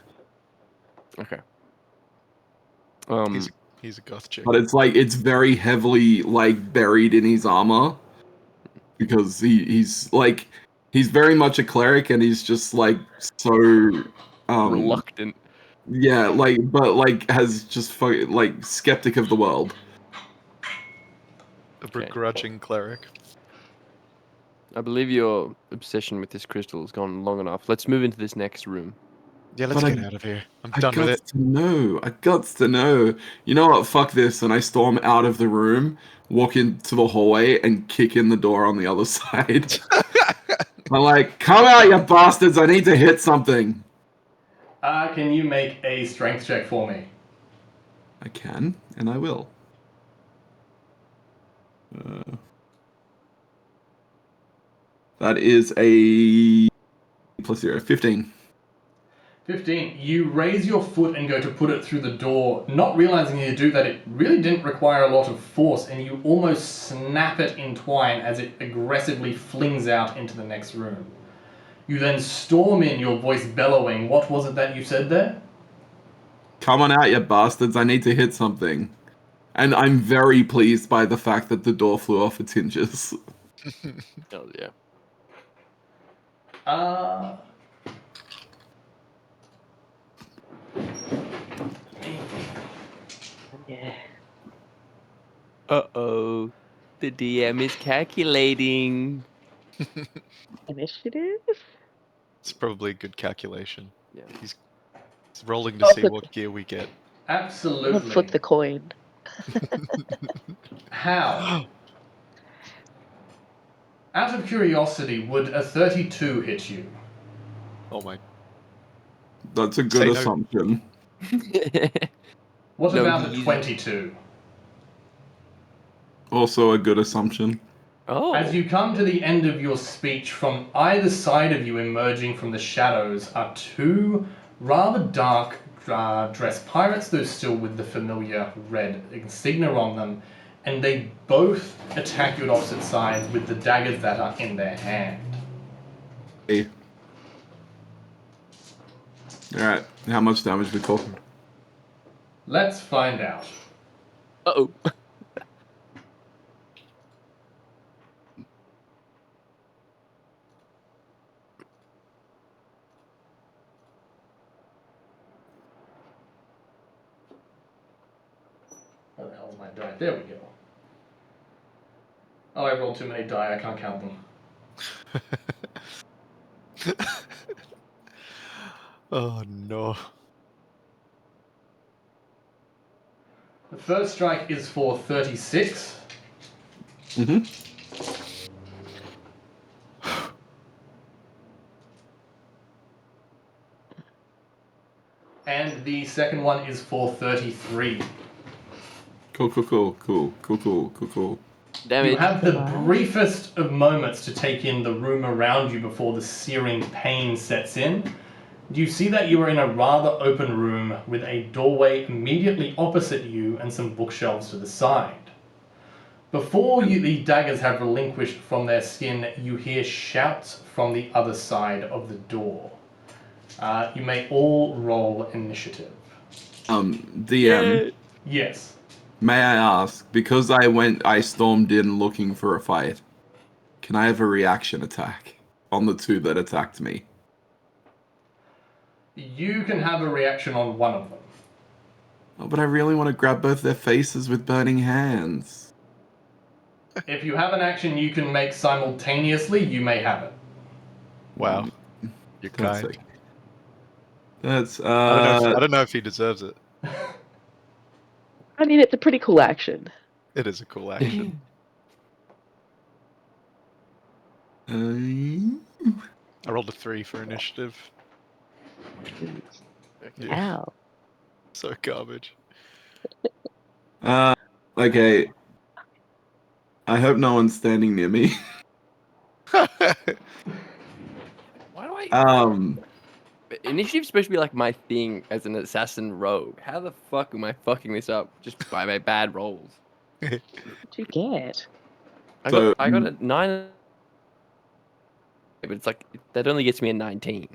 Okay. He's a goth chick. But it's very heavily like buried in his armor. Because he's very much a cleric, and he's just like so reluctant. Yeah, has just skeptic of the world. A begrudging cleric. I believe your obsession with this crystal has gone long enough. Let's move into this next room. Yeah, let's get out of here. I'm I done with it. I guts to know. You know what? Fuck this. And I storm out of the room, walk into the hallway, and kick in the door on the other side. I'm like, come out, you bastards! I need to hit something. Can you make a strength check for me? I can, and I will. That is a plus 0, 15. 15. You raise your foot and go to put it through the door, not realizing you do that it really didn't require a lot of force, and you almost snap it in twine as it aggressively flings out into the next room. You then storm in, your voice bellowing. What was it that you said there? Come on out, you bastards. I need to hit something. And I'm very pleased by the fact that the door flew off its hinges. Oh, yeah. Yeah. Uh-oh. The DM is calculating. Initiative? It's probably a good calculation. Yeah. He's rolling to see what gear we get. Absolutely. Flip the coin. How? Out of curiosity, would a 32 hit you? Oh my. That's a Say good no. assumption. What No, about a he- 22? Also a good assumption. Oh. As you come to the end of your speech, from either side of you emerging from the shadows are two rather dark dressed pirates, though still with the familiar red insignia on them, and they both attack you at opposite sides with the daggers that are in their hand. Hey. Alright, how much damage we talking? Let's find out. Uh-oh. Where the hell's my die? There we go. Oh, I rolled too many die, I can't count them. Oh no. The first strike is for 36. Mm-hmm. And the second one is for 33. Cool. Damage. You have the briefest of moments to take in the room around you before the searing pain sets in. You see that you are in a rather open room with a doorway immediately opposite you and some bookshelves to the side. Before the daggers have relinquished from their skin, you hear shouts from the other side of the door. You may all roll initiative. DM, Yes. may I ask, because I stormed in looking for a fight, can I have a reaction attack on the two that attacked me? You can have a reaction on one of them. Oh, but I really want to grab both their faces with burning hands. If you have an action you can make simultaneously, you may have it. Wow. You're That's kind. sick. That's I don't know if he deserves it. I mean, it's a pretty cool action. It is a cool action. I rolled a 3 for initiative. Yeah, Wow. so garbage. Okay. I hope no one's standing near me. Why do I... Initiative's supposed to be like my thing as an assassin rogue. How the fuck am I fucking this up just by my bad rolls? What did you get? I So, got a 9, but it's like that only gets me a 19.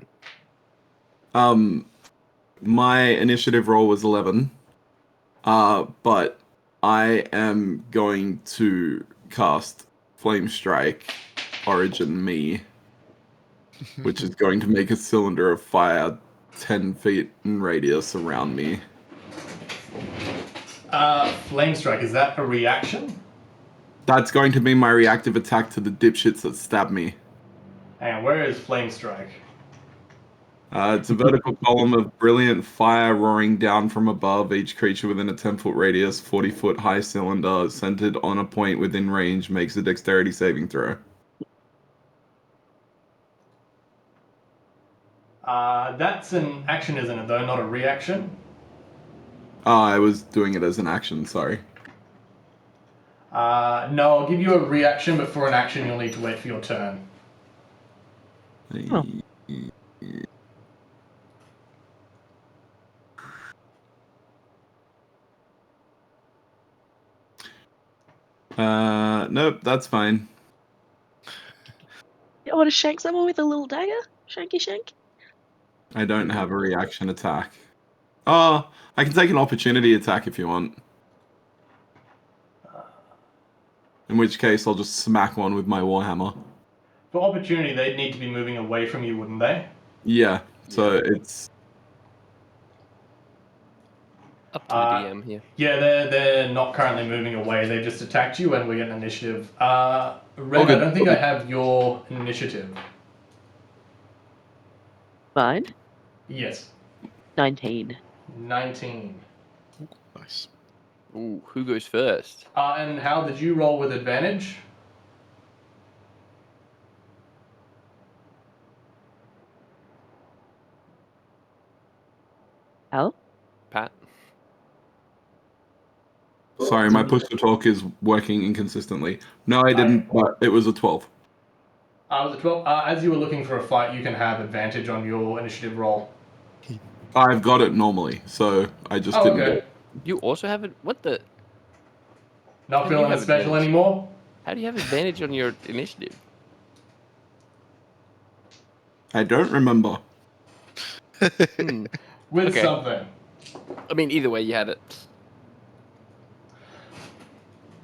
my initiative roll was 11. But I am going to cast Flame Strike Origin Me, which is going to make a cylinder of fire 10 feet in radius around me. Flame Strike, is that a reaction? That's going to be my reactive attack to the dipshits that stab me. Hang on, where is Flame Strike? It's a vertical column of brilliant fire roaring down from above. Each creature within a 10-foot radius, 40-foot high cylinder centered on a point within range makes a dexterity saving throw. That's an action, isn't it, though? Not a reaction? I was doing it as an action, sorry. No, I'll give you a reaction, but for an action you'll need to wait for your turn. Oh. Nope, that's fine. You want to shank someone with a little dagger? Shanky shank? I don't have a reaction attack. Oh, I can take an opportunity attack if you want. In which case, I'll just smack one with my warhammer. For opportunity, they'd need to be moving away from you, wouldn't they? Yeah, so it's... Up to the DM here. Yeah, they're not currently moving away. They just attacked you, and we get an initiative. Ren, Okay. I don't think I have your initiative. Mine? Yes. 19. 19. Nice. Ooh, who goes first? And how did you roll with advantage? Al? Pat. Sorry, my push to talk is working inconsistently. No, I didn't, but it was a 12. Was it 12? As you were looking for a fight, you can have advantage on your initiative roll. I've got it normally, so I just didn't get it. You also have it. What the? Not feeling as special anymore? How do you have advantage on your initiative? I don't remember. With Okay. something. I mean, either way, you had it.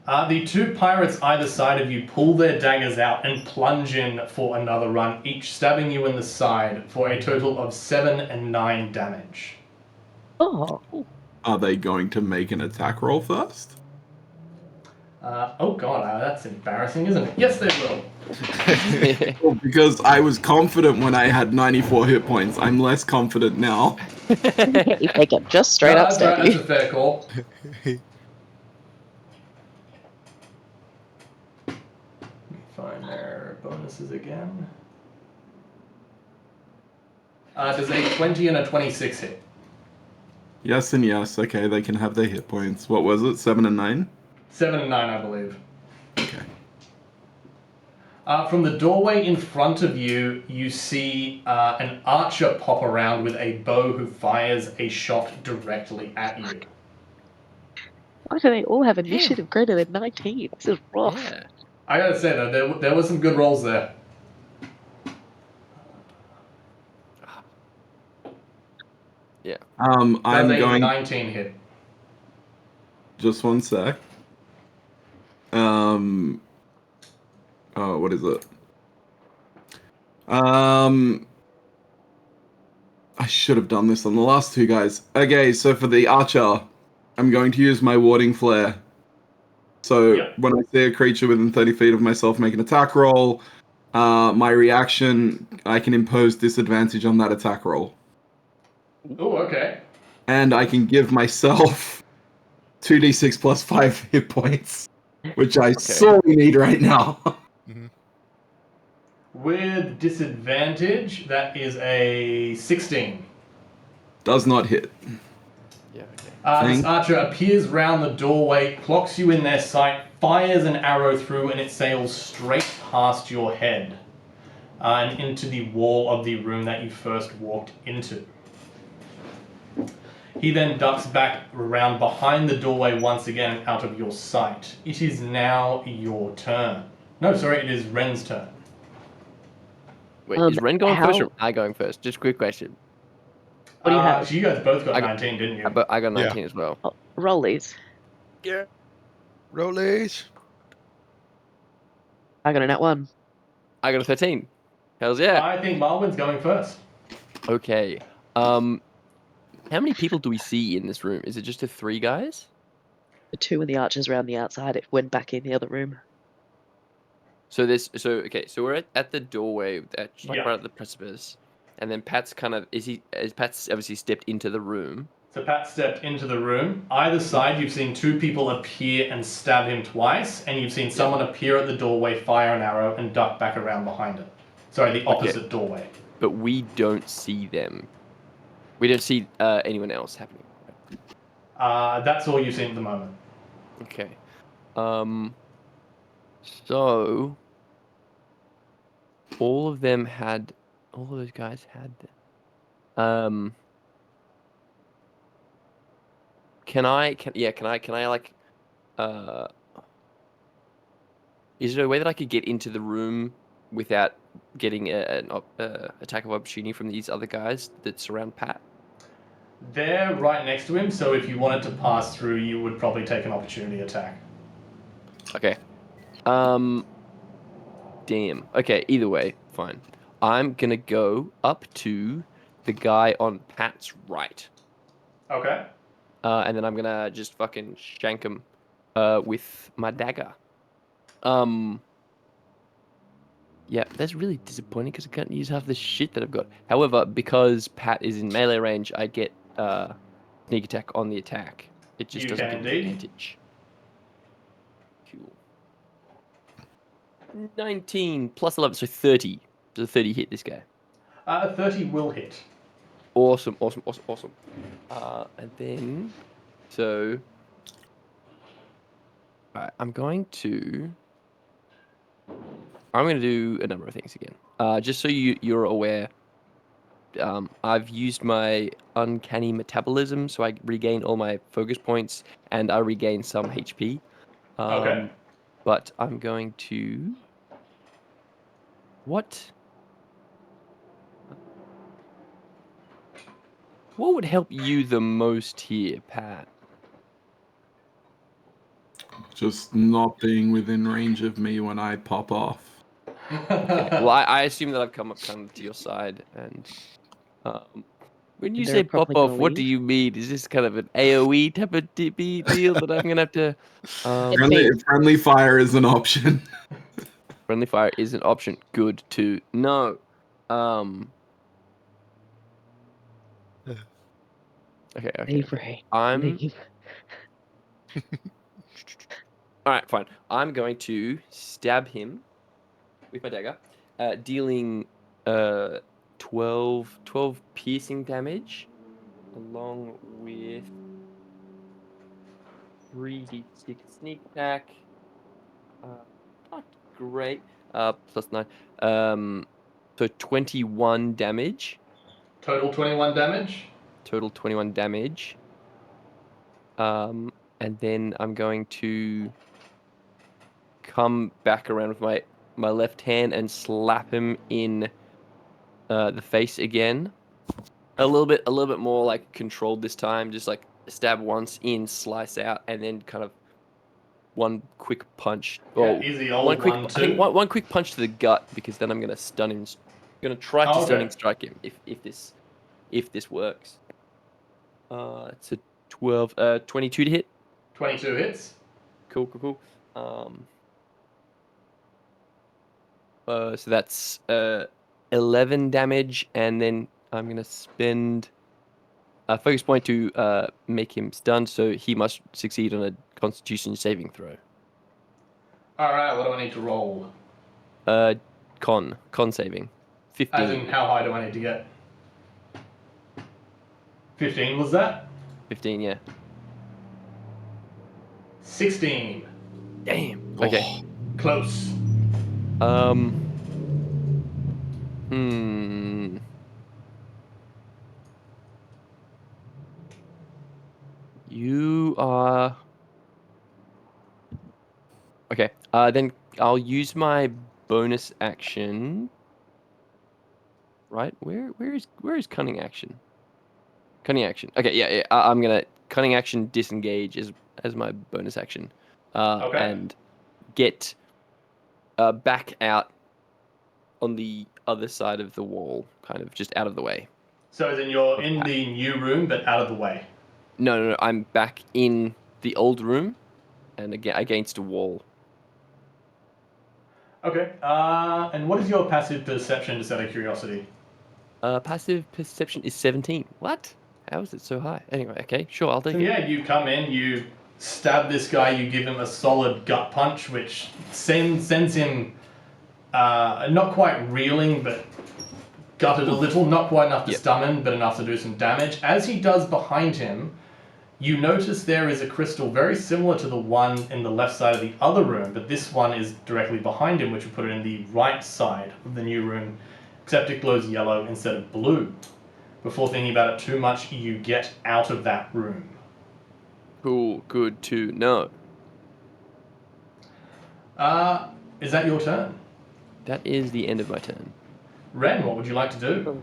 The two pirates either side of you pull their daggers out and plunge in for another run, each stabbing you in the side for a total of 7 and 9 damage. Oh. Are they going to make an attack roll first? Oh god, that's embarrassing, isn't it? Yes, they will. Well, because I was confident when I had 94 hit points. I'm less confident now. They can just straight up That's stab right, you. that's a fair call. Let me find their bonuses again. Does a 20 and a 26 hit? Yes and yes. Okay, they can have their hit points. What was it? 7 and 9? 7 and 9, I believe. Okay. From the doorway in front of you, you see an archer pop around with a bow who fires a shot directly at you. Why do they all have initiative greater than 19? This is rough. Yeah. I gotta say though, there were some good rolls there. Yeah. I'm Does a going. 19 hit. Just one sec. Oh, what is it? I should have done this on the last two guys. Okay, so for the archer, I'm going to use my warding flare. So when I see a creature within 30 feet of myself make an attack roll, my reaction, I can impose disadvantage on that attack roll. Oh, okay. And I can give myself 2d6 plus 5 hit points, which I sorely need right now. With disadvantage, that is a 16. Does not hit. Yeah, okay. This archer appears round the doorway, clocks you in their sight, fires an arrow through, and it sails straight past your head and into the wall of the room that you first walked into. He then ducks back around behind the doorway once again out of your sight. It is now your turn. No, sorry, it is Ren's turn. Wait, is Ren going first or am I going first? Just a quick question. What do you have? So you guys both got 19, didn't you? I got 19 as well. Oh, rollies. Yeah. Rollies. I got a nat 1. I got a 13. Hells yeah. I think Marwin's going first. Okay. How many people do we see in this room? Is it just the 3 guys? The 2 and the archers around the outside. It went back in the other room. So we're at the doorway, right at the precipice, and then Pat's Pat's obviously stepped into the room. So Pat stepped into the room. Either side, you've seen 2 people appear and stab him twice, and you've seen someone appear at the doorway, fire an arrow, and duck back around behind it. Sorry, the opposite doorway. But we don't see them. We don't see anyone else happening. That's all you've seen at the moment. Okay. So all of those guys had them. Can I like is there a way that I could get into the room without getting an attack of opportunity from these other guys that surround Pat? They're right next to him, so if you wanted to pass through, you would probably take an opportunity attack. Okay. Damn. Okay, either way, fine. I'm gonna go up to the guy on Pat's right. Okay. And then I'm gonna just fucking shank him with my dagger. Yeah, that's really disappointing because I can't use half the shit that I've got. However, because Pat is in melee range, I get sneak attack on the attack. It just doesn't give me advantage. Cool. 19 plus 11, so 30. Does a 30 hit this guy? 30 will hit. Awesome. And then, so, alright, I'm going to do a number of things again. Just so you're aware, I've used my uncanny metabolism, so I regain all my focus points, and I regain some HP. Okay. But I'm going to... What would help you the most here, Pat? Just not being within range of me when I pop off. Okay. Well, I assume that I've come up kind of to your side, and when you They're say pop probably gonna off, what do leave. you mean? Is this kind of an AOE type of deal that I'm gonna have to? Friendly fire is an option. Friendly fire is an option. Good to know. Okay. Leave, Ray. I'm Leave. all right. Fine. I'm going to stab him with my dagger, dealing 12 piercing damage, along with 3d6 sneak attack. Not great. Plus 9. So 21 damage. Total 21 damage. Total 21 damage. And then I'm going to come back around with my left hand and slap him in the face again. A little bit more like controlled this time. Just like stab once in, slice out, and then kind of one quick punch. Yeah, easy old one quick, 1-2. I think one quick punch to the gut, because then I'm gonna stun him. I'm gonna try to stunning strike him if this works. It's a 22 to hit. 22 hits. Cool. So that's 11 damage, and then I'm gonna spend a focus point to make him stunned. So he must succeed on a Constitution saving throw. All right. What do I need to roll? Con saving. 15. As in, how high do I need to get? 15 was that? 15, yeah. 16. Damn. Okay. Close. You are... Okay. Then I'll use my bonus action. Right? Where is cunning action? Cunning action. Okay, yeah. I'm gonna cunning action disengage as my bonus action. Okay. And get back out on the other side of the wall, kind of just out of the way. So then you're in the new room, but out of the way. No. I'm back in the old room, and again against a wall. Okay. And what is your passive perception, just out of curiosity? Passive perception is 17. What? How is it so high? Anyway, okay, sure, I'll take So it. yeah, you come in, you stab this guy, you give him a solid gut punch, which sends him not quite reeling, but gutted a little. Not quite enough to stun him, but enough to do some damage. As he does behind him, you notice there is a crystal very similar to the one in the left side of the other room, but this one is directly behind him, which will put it in the right side of the new room, except it glows yellow instead of blue. Before thinking about it too much, you get out of that room. Cool, good to know. Is that your turn? That is the end of my turn. Ren, what would you like to do?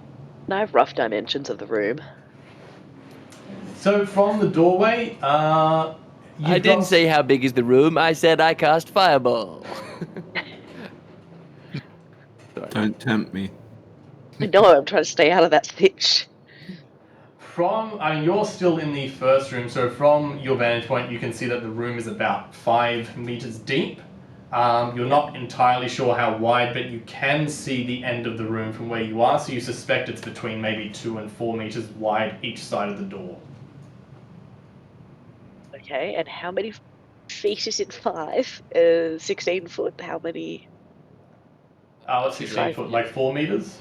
I have rough dimensions of the room. So from the doorway, I didn't say how big is the room. I said I cast fireball. Sorry. Don't tempt me. I know, I'm trying to stay out of that stitch. You're still in the first room, so from your vantage point, you can see that the room is about 5 meters deep. You're not entirely sure how wide, but you can see the end of the room from where you are, so you suspect it's between maybe 2 and 4 meters wide each side of the door. Okay, and how many feet is in 5? 16 foot? How many? What's 16 foot? Like 4 meters?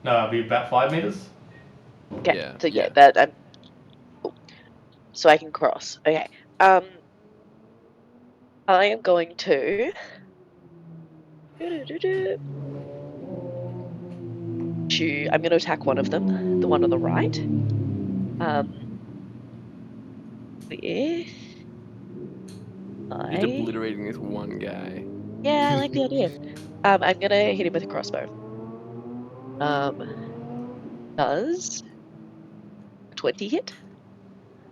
No, it'd be about 5 meters. Okay, Yeah, so yeah. that I'm. So I can cross. Okay. I am going to. I'm going to attack one of them, the one on the right. With Just my. obliterating this one guy. Yeah, I like the idea. I'm going to hit him with a crossbow. Does 20 hit?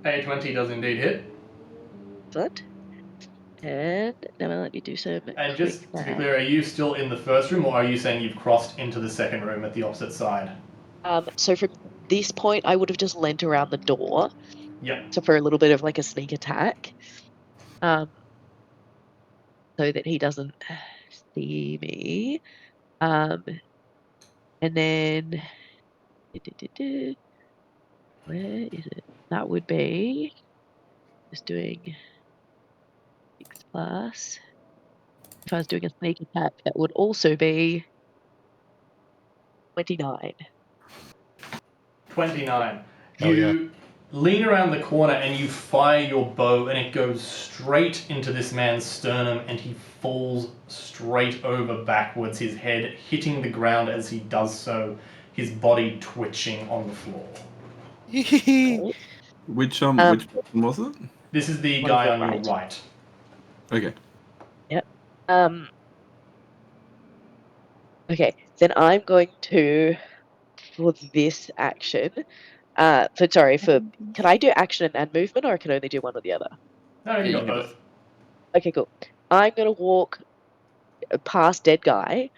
A 20 does indeed hit. Excellent. And now let me do some And quick just to be math. clear, are you still in the first room, or are you saying you've crossed into the second room at the opposite side? So from this point, I would have just leant around the door. Yep. So for a little bit of like a sneak attack. So that he doesn't see me. And then where is it? That would be just doing 6 plus. If I was doing a sneak attack, that would also be 29. 29. Hell yeah. You lean around the corner and you fire your bow, and it goes straight into this man's sternum, and he falls straight over backwards, his head hitting the ground as he does so, his body twitching on the floor. Right? Which person was it? This is the One on guy the on your right. right. Okay. Yep. Okay, then I'm going to, for this action, can I do action and movement, or I can only do one or the other? No, you Yeah, you got can do both. Okay, cool. I'm going to walk past dead guy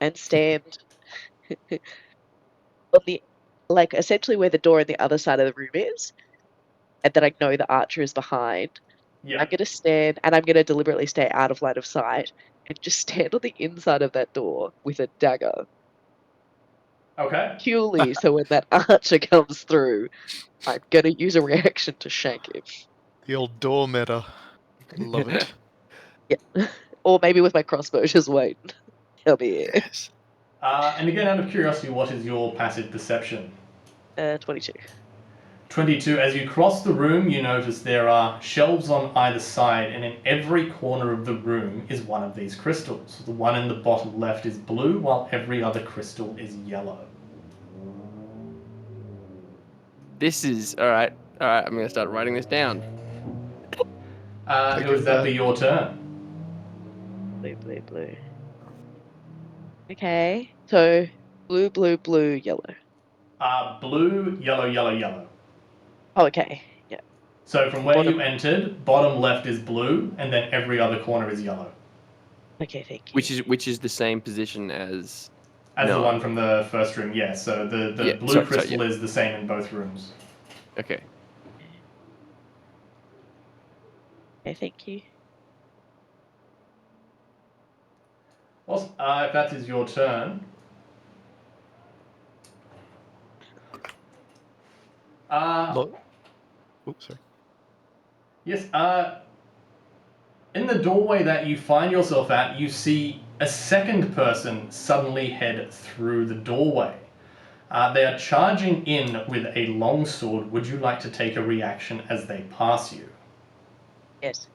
and stand on the, like, essentially where the door on the other side of the room is, and then I know the archer is behind. Yeah. I'm going to stand, and I'm going to deliberately stay out of line of sight, and just stand on the inside of that door with a dagger. Okay. Purely so when that archer comes through, I'm going to use a reaction to shank him. The old door meta. Love it. Yeah. Or maybe with my crossbow, just wait. He'll be here. Yes. And again, out of curiosity, what is your passive perception? 22. 22. As you cross the room, you notice there are shelves on either side, and in every corner of the room is one of these crystals. The one in the bottom left is blue, while every other crystal is yellow. This is all right. All right, I'm gonna start writing this down. Who is that be your turn? Blue. Okay. So, blue, yellow. Blue, yellow. Oh, okay. Yeah. So from where Bottom. you entered, bottom left is blue, and then every other corner is yellow. Okay, thank you. Which is the same position as The one from the first room, yes. So the blue crystal is the same in both rooms. Okay. Okay, thank you. Well, if that is your turn. Oops, sorry. Yes, in the doorway that you find yourself at, you see a second person suddenly head through the doorway. They are charging in with a longsword. Would you like to take a reaction as they pass you? Yes.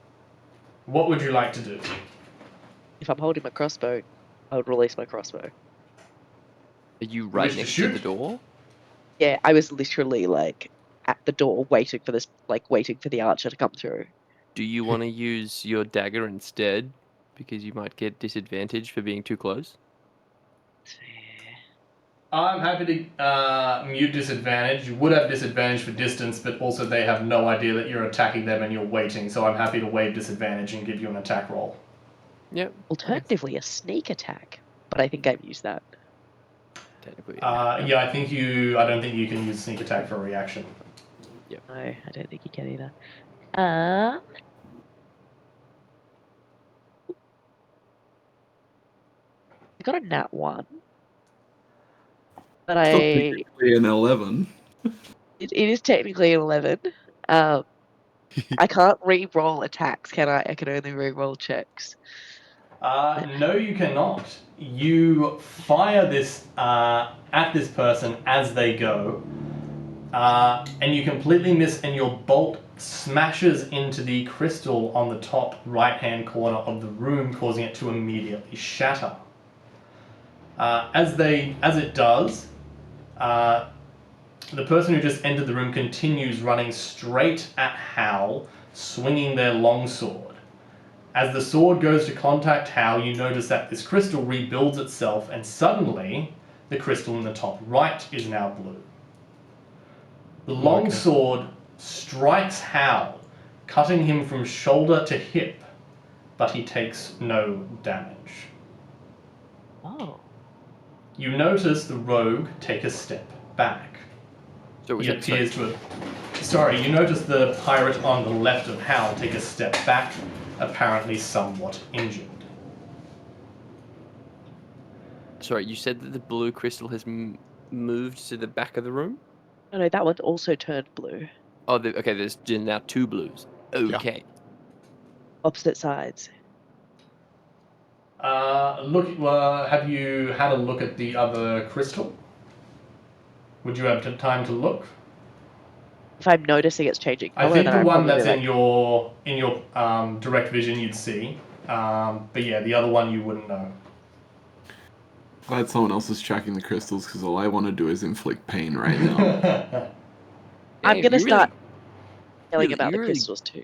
What would you like to do? If I'm holding my crossbow, I would release my crossbow. Are you right wish to next to the shoot? door? Yeah, I was literally like at the door waiting for the archer to come through. Do you want to use your dagger instead? Because you might get disadvantage for being too close. I'm happy to mute disadvantage. You would have disadvantage for distance, but also they have no idea that you're attacking them and you're waiting, so I'm happy to waive disadvantage and give you an attack roll. Yep. Alternatively, a sneak attack, but I think I've used that. Technically. I don't think you can use sneak attack for a reaction. Yep. No, I don't think you can either. I got a nat 1. But Technically an 11. it is technically an 11. I can't re-roll attacks, can I? I can only re-roll checks. No, you cannot. You fire this at this person as they go. And you completely miss, and your bolt smashes into the crystal on the top right-hand corner of the room, causing it to immediately shatter. As it does, the person who just entered the room continues running straight at Hal, swinging their longsword. As the sword goes to contact Hal, you notice that this crystal rebuilds itself, and suddenly the crystal in the top right is now blue. The longsword strikes Hal, cutting him from shoulder to hip, but he takes no damage. Oh. You notice the rogue take a step back. So was He it appears to have... Sorry, you notice the pirate on the left of Hal take a step back, apparently somewhat injured. Sorry, you said that the blue crystal has moved to the back of the room? No, that one also turned blue. Oh, okay, there's now 2 blues. Okay. Opposite sides. Have you had a look at the other crystal? Would you have time to look? If I'm noticing it's changing color, I think then the I'm one probably that's like, in your direct vision you'd see, but yeah, the other one you wouldn't know. Glad someone else is tracking the crystals, because all I want to do is inflict pain right now. I'm gonna start yelling you about the really crystals too.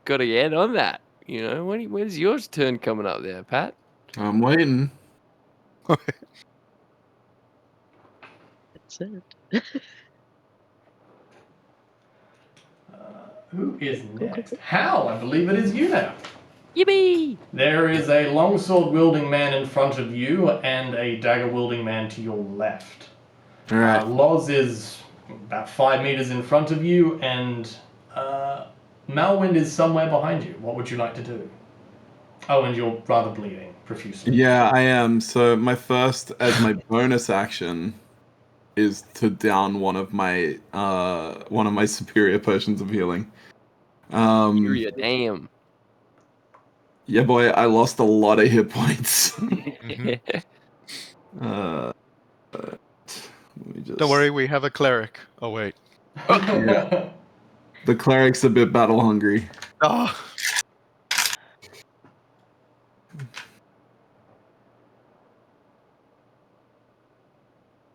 got a head on that. You know, when's yours turn coming up there, Pat? I'm waiting. That's it. Who is next? Hal, I believe it is you now. Yippee! There is a longsword wielding man in front of you and a dagger wielding man to your left. All right. Loz is about 5 meters in front of you, and Malwind is somewhere behind you. What would you like to do? Oh, and you're rather bleeding profusely. Yeah, I am. So my first, as my bonus action, is to down one of my superior potions of healing. Damn. Yeah, boy, I lost a lot of hit points. Mhm. Let me just... Don't worry, we have a cleric. Oh wait. Yeah. The cleric's a bit battle hungry. Oh.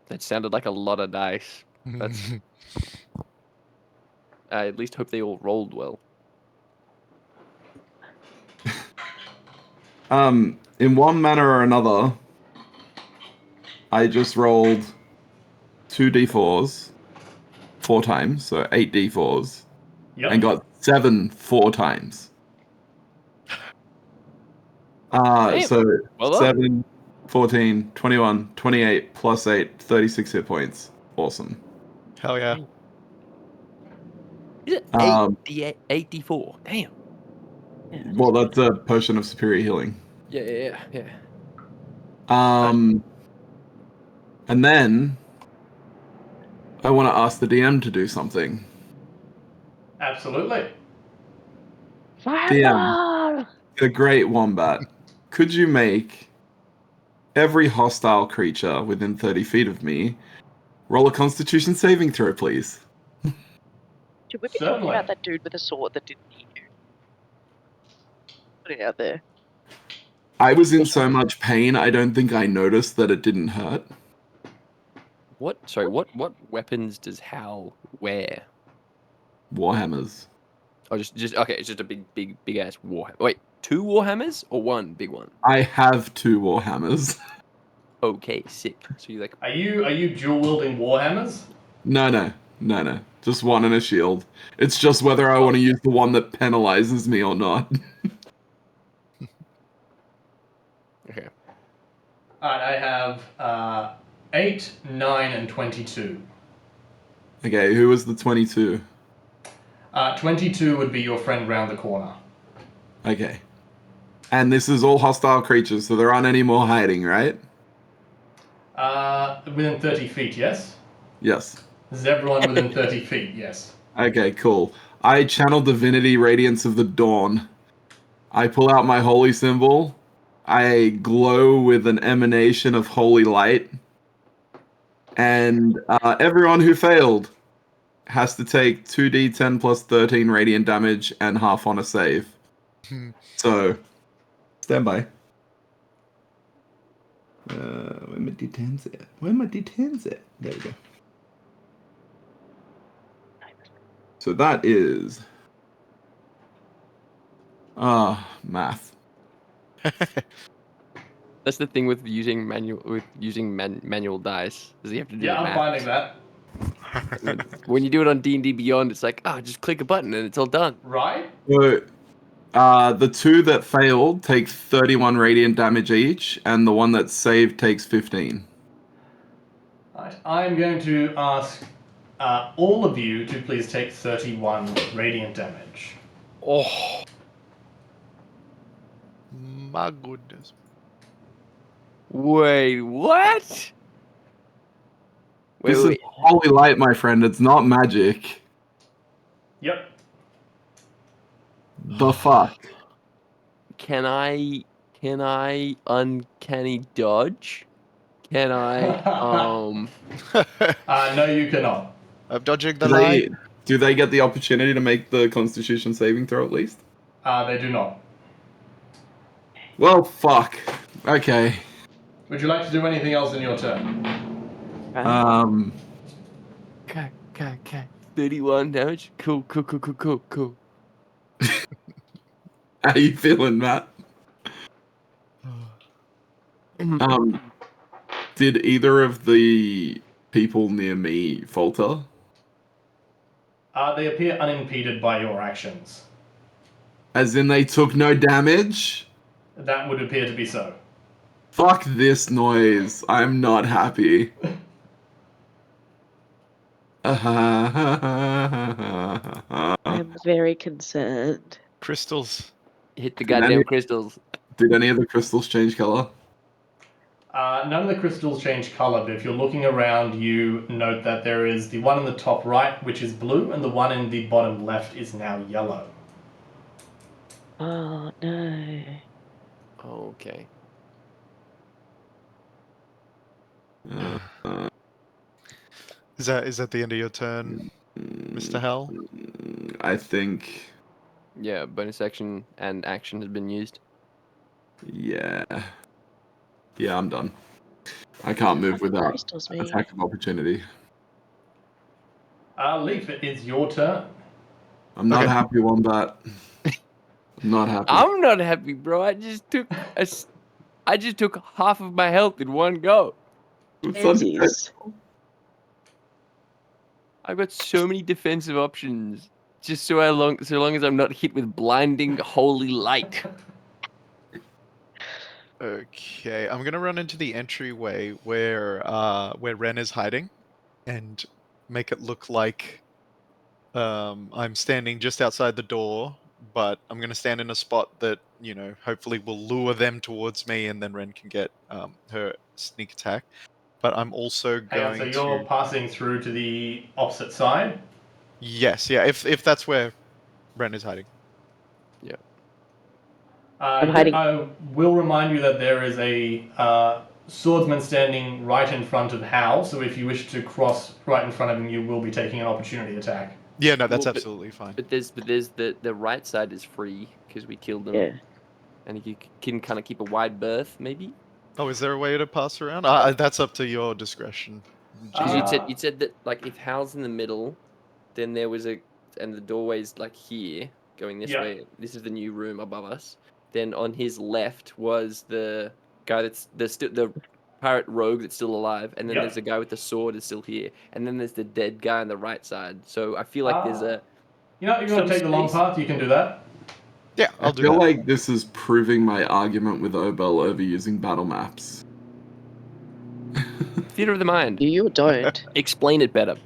That sounded like a lot of dice. That's. I at least hope they all rolled well. In one manner or another, I just rolled 2d4s 4 times, so 8d4s, and got 7 4 times. So Well 7, 14, 21, 28, plus 8, 36 hit points. Awesome. Hell yeah. Is it 84? Damn. Well, that's a potion of superior healing. Yeah. And then I want to ask the DM to do something. Absolutely. DM, the great Wombat, could you make every hostile creature within 30 feet of me roll a Constitution saving throw, please? Should we be talking Certainly. about that dude with a sword that didn't eat you? Put it out there. I was in so much pain, I don't think I noticed that it didn't hurt. What? Sorry. What weapons does Hal wear? Warhammers. Oh, just okay. It's just a big ass warhammer. Wait, 2 warhammers or 1 big one? I have 2 warhammers. Okay, sick. So you like? Are you dual wielding warhammers? No. Just one and a shield. It's just whether I want to use the one that penalizes me or not. Okay. Alright, I have 8, 9, and 22. Okay, who was the 22? 22 would be your friend round the corner. Okay. And this is all hostile creatures, so there aren't any more hiding, right? Within 30 feet, yes? Yes. This is everyone within 30 feet, yes. Okay, cool. I channel Divinity Radiance of the Dawn. I pull out my holy symbol. I glow with an emanation of holy light. And everyone who failed has to take 2d10 plus 13 radiant damage and half on a save. So, stand by. Where my d10s at? Where my d10s at? There we go. So that is... math. That's the thing with using manual dice. Is you have to do Yeah, the I'm math. finding that. When you do it on D&D Beyond, it's like, just click a button and it's all done. Right? So, the two that failed take 31 radiant damage each, and the one that saved takes 15. Right. I'm going to ask all of you to please take 31 radiant damage. Oh. My goodness. Wait, what? This is holy light, my friend. It's not magic. Yep. The fuck? Can I uncanny dodge? Can I No, you cannot. I'm dodging the light. Do they get the opportunity to make the Constitution saving throw at least? They do not. Well, fuck. Okay. Would you like to do anything else in your turn? Okay. 31 damage. Cool. How you feeling, Matt? Did either of the people near me falter? They appear unimpeded by your actions. As in they took no damage? That would appear to be so. Fuck this noise. I'm not happy. I'm very concerned. Crystals. Hit the goddamn crystals. Did any of the crystals change color? None of the crystals change color, but if you're looking around, you note that there is the one in the top right, which is blue, and the one in the bottom left is now yellow. Oh no. Okay. Is that the end of your turn, Mr. Hell? I think. Yeah, bonus action and action has been used. Yeah. Yeah, I'm done. I can't move without attack of opportunity. Leaf, it is your turn. I'm not happy, Wombat. I'm not happy. I'm not happy, bro. I just took half of my health in one go. I've got so many defensive options. Just so long as I'm not hit with blinding holy light. Okay, I'm gonna run into the entryway where Ren is hiding, and make it look like I'm standing just outside the door. But I'm gonna stand in a spot that hopefully will lure them towards me, and then Ren can get her sneak attack. But I'm also going so you're passing through to the opposite side? Yes, yeah. If that's where Ren is hiding. Yeah. I'm hiding. I will remind you that there is a swordsman standing right in front of Hal, so if you wish to cross right in front of him, you will be taking an opportunity attack. Yeah, no, that's absolutely fine. But there's the right side is free because we killed them. Yeah. And you can kind of keep a wide berth, maybe. Oh, is there a way to pass around? That's up to your discretion. Because you said that like if Hal's in the middle, then there was and the doorway's like here going this way. This is the new room above us. Then on his left was the guy that's the pirate rogue that's still alive, and then there's the guy with the sword that's still here, and then there's the dead guy on the right side. So I feel like there's a. You're going to take the long path. You can do that. Yeah, I feel like this is proving my argument with Obel over using battle maps. Theater of the mind. You don't. Explain it better.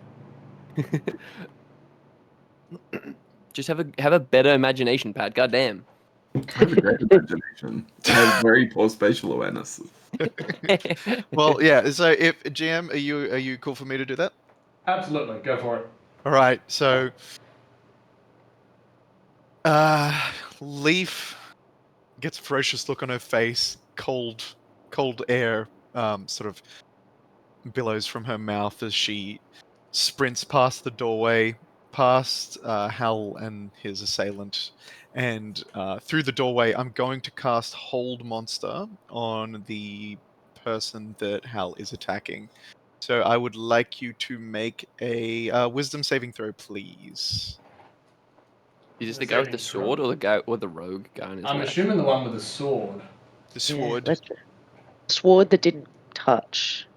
Just have a better imagination, Pat. Goddamn. I have a great imagination. I have very poor spatial awareness. Well, yeah. So, if GM, are you cool for me to do that? Absolutely, go for it. All right. So, Leaf gets a ferocious look on her face. Cold air, sort of billows from her mouth as she sprints past the doorway, past Hal and his assailant, and through the doorway. I'm going to cast Hold Monster on the person that Hal is attacking. So I would like you to make a Wisdom saving throw, please. Is this the guy with the sword or the guy or the rogue guy on his I'm left? assuming the one with the sword. The sword. Yeah, sword that didn't touch.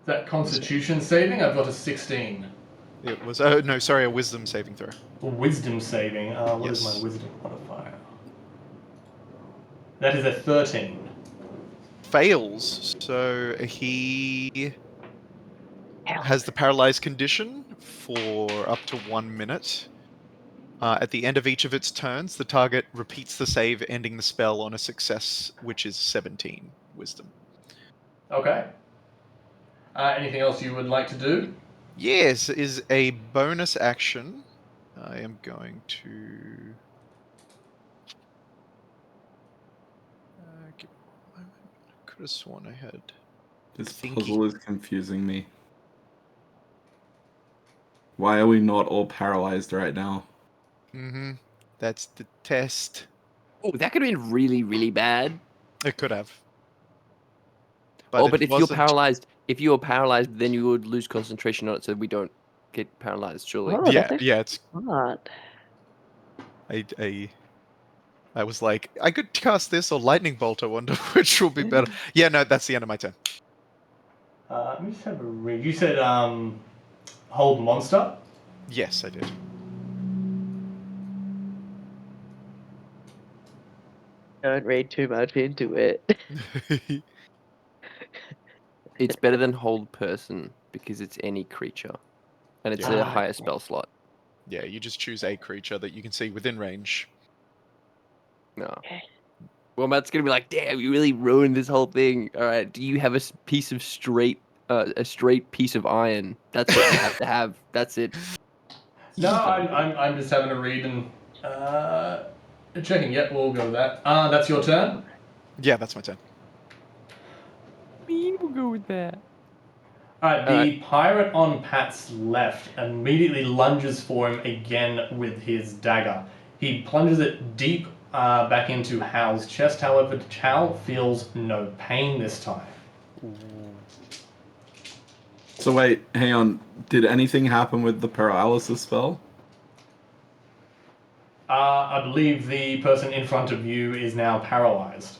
Is that Constitution saving? I've got a 16. It was. Oh no, sorry, a Wisdom saving throw. Wisdom saving. What is Yes. my wisdom modifier? That is a 13. Fails. So he has the paralyzed condition for up to 1 minute. At the end of each of its turns, the target repeats the save, ending the spell on a success, which is 17 wisdom. Okay. Anything else you would like to do? Yes, is a bonus action. I am going to. Give me 1 moment. I could have sworn I had. This Thinky. puzzle is confusing me. Why are we not all paralyzed right now? Mm-hmm. That's the test. Oh, that could have been really, really bad. It could have. But it if wasn't. you were paralyzed, then you would lose concentration on it, so we don't get paralyzed. Surely. Oh, Yeah, that's yeah. It's. smart. I was like, I could cast this or lightning bolt. I wonder which will be better. Yeah, no, that's the end of my turn. Let me just have a read. You said hold monster? Yes, I did. Don't read too much into it. It's better than hold person because it's any creature, and it's Yeah. a higher spell slot. Yeah, you just choose a creature that you can see within range. No. Well, Matt's gonna be like, "Damn, you really ruined this whole thing." All right, do you have a piece of a straight piece of iron? That's what you have to have. That's it. No, I'm just having a read and checking. Yep, we'll go with that. That's your turn? Yeah, that's my turn. We'll go with that. Alright, the pirate on Pat's left immediately lunges for him again with his dagger. He plunges it deep back into Hal's chest, however, Hal feels no pain this time. So wait, hang on. Did anything happen with the paralysis spell? I believe the person in front of you is now paralyzed.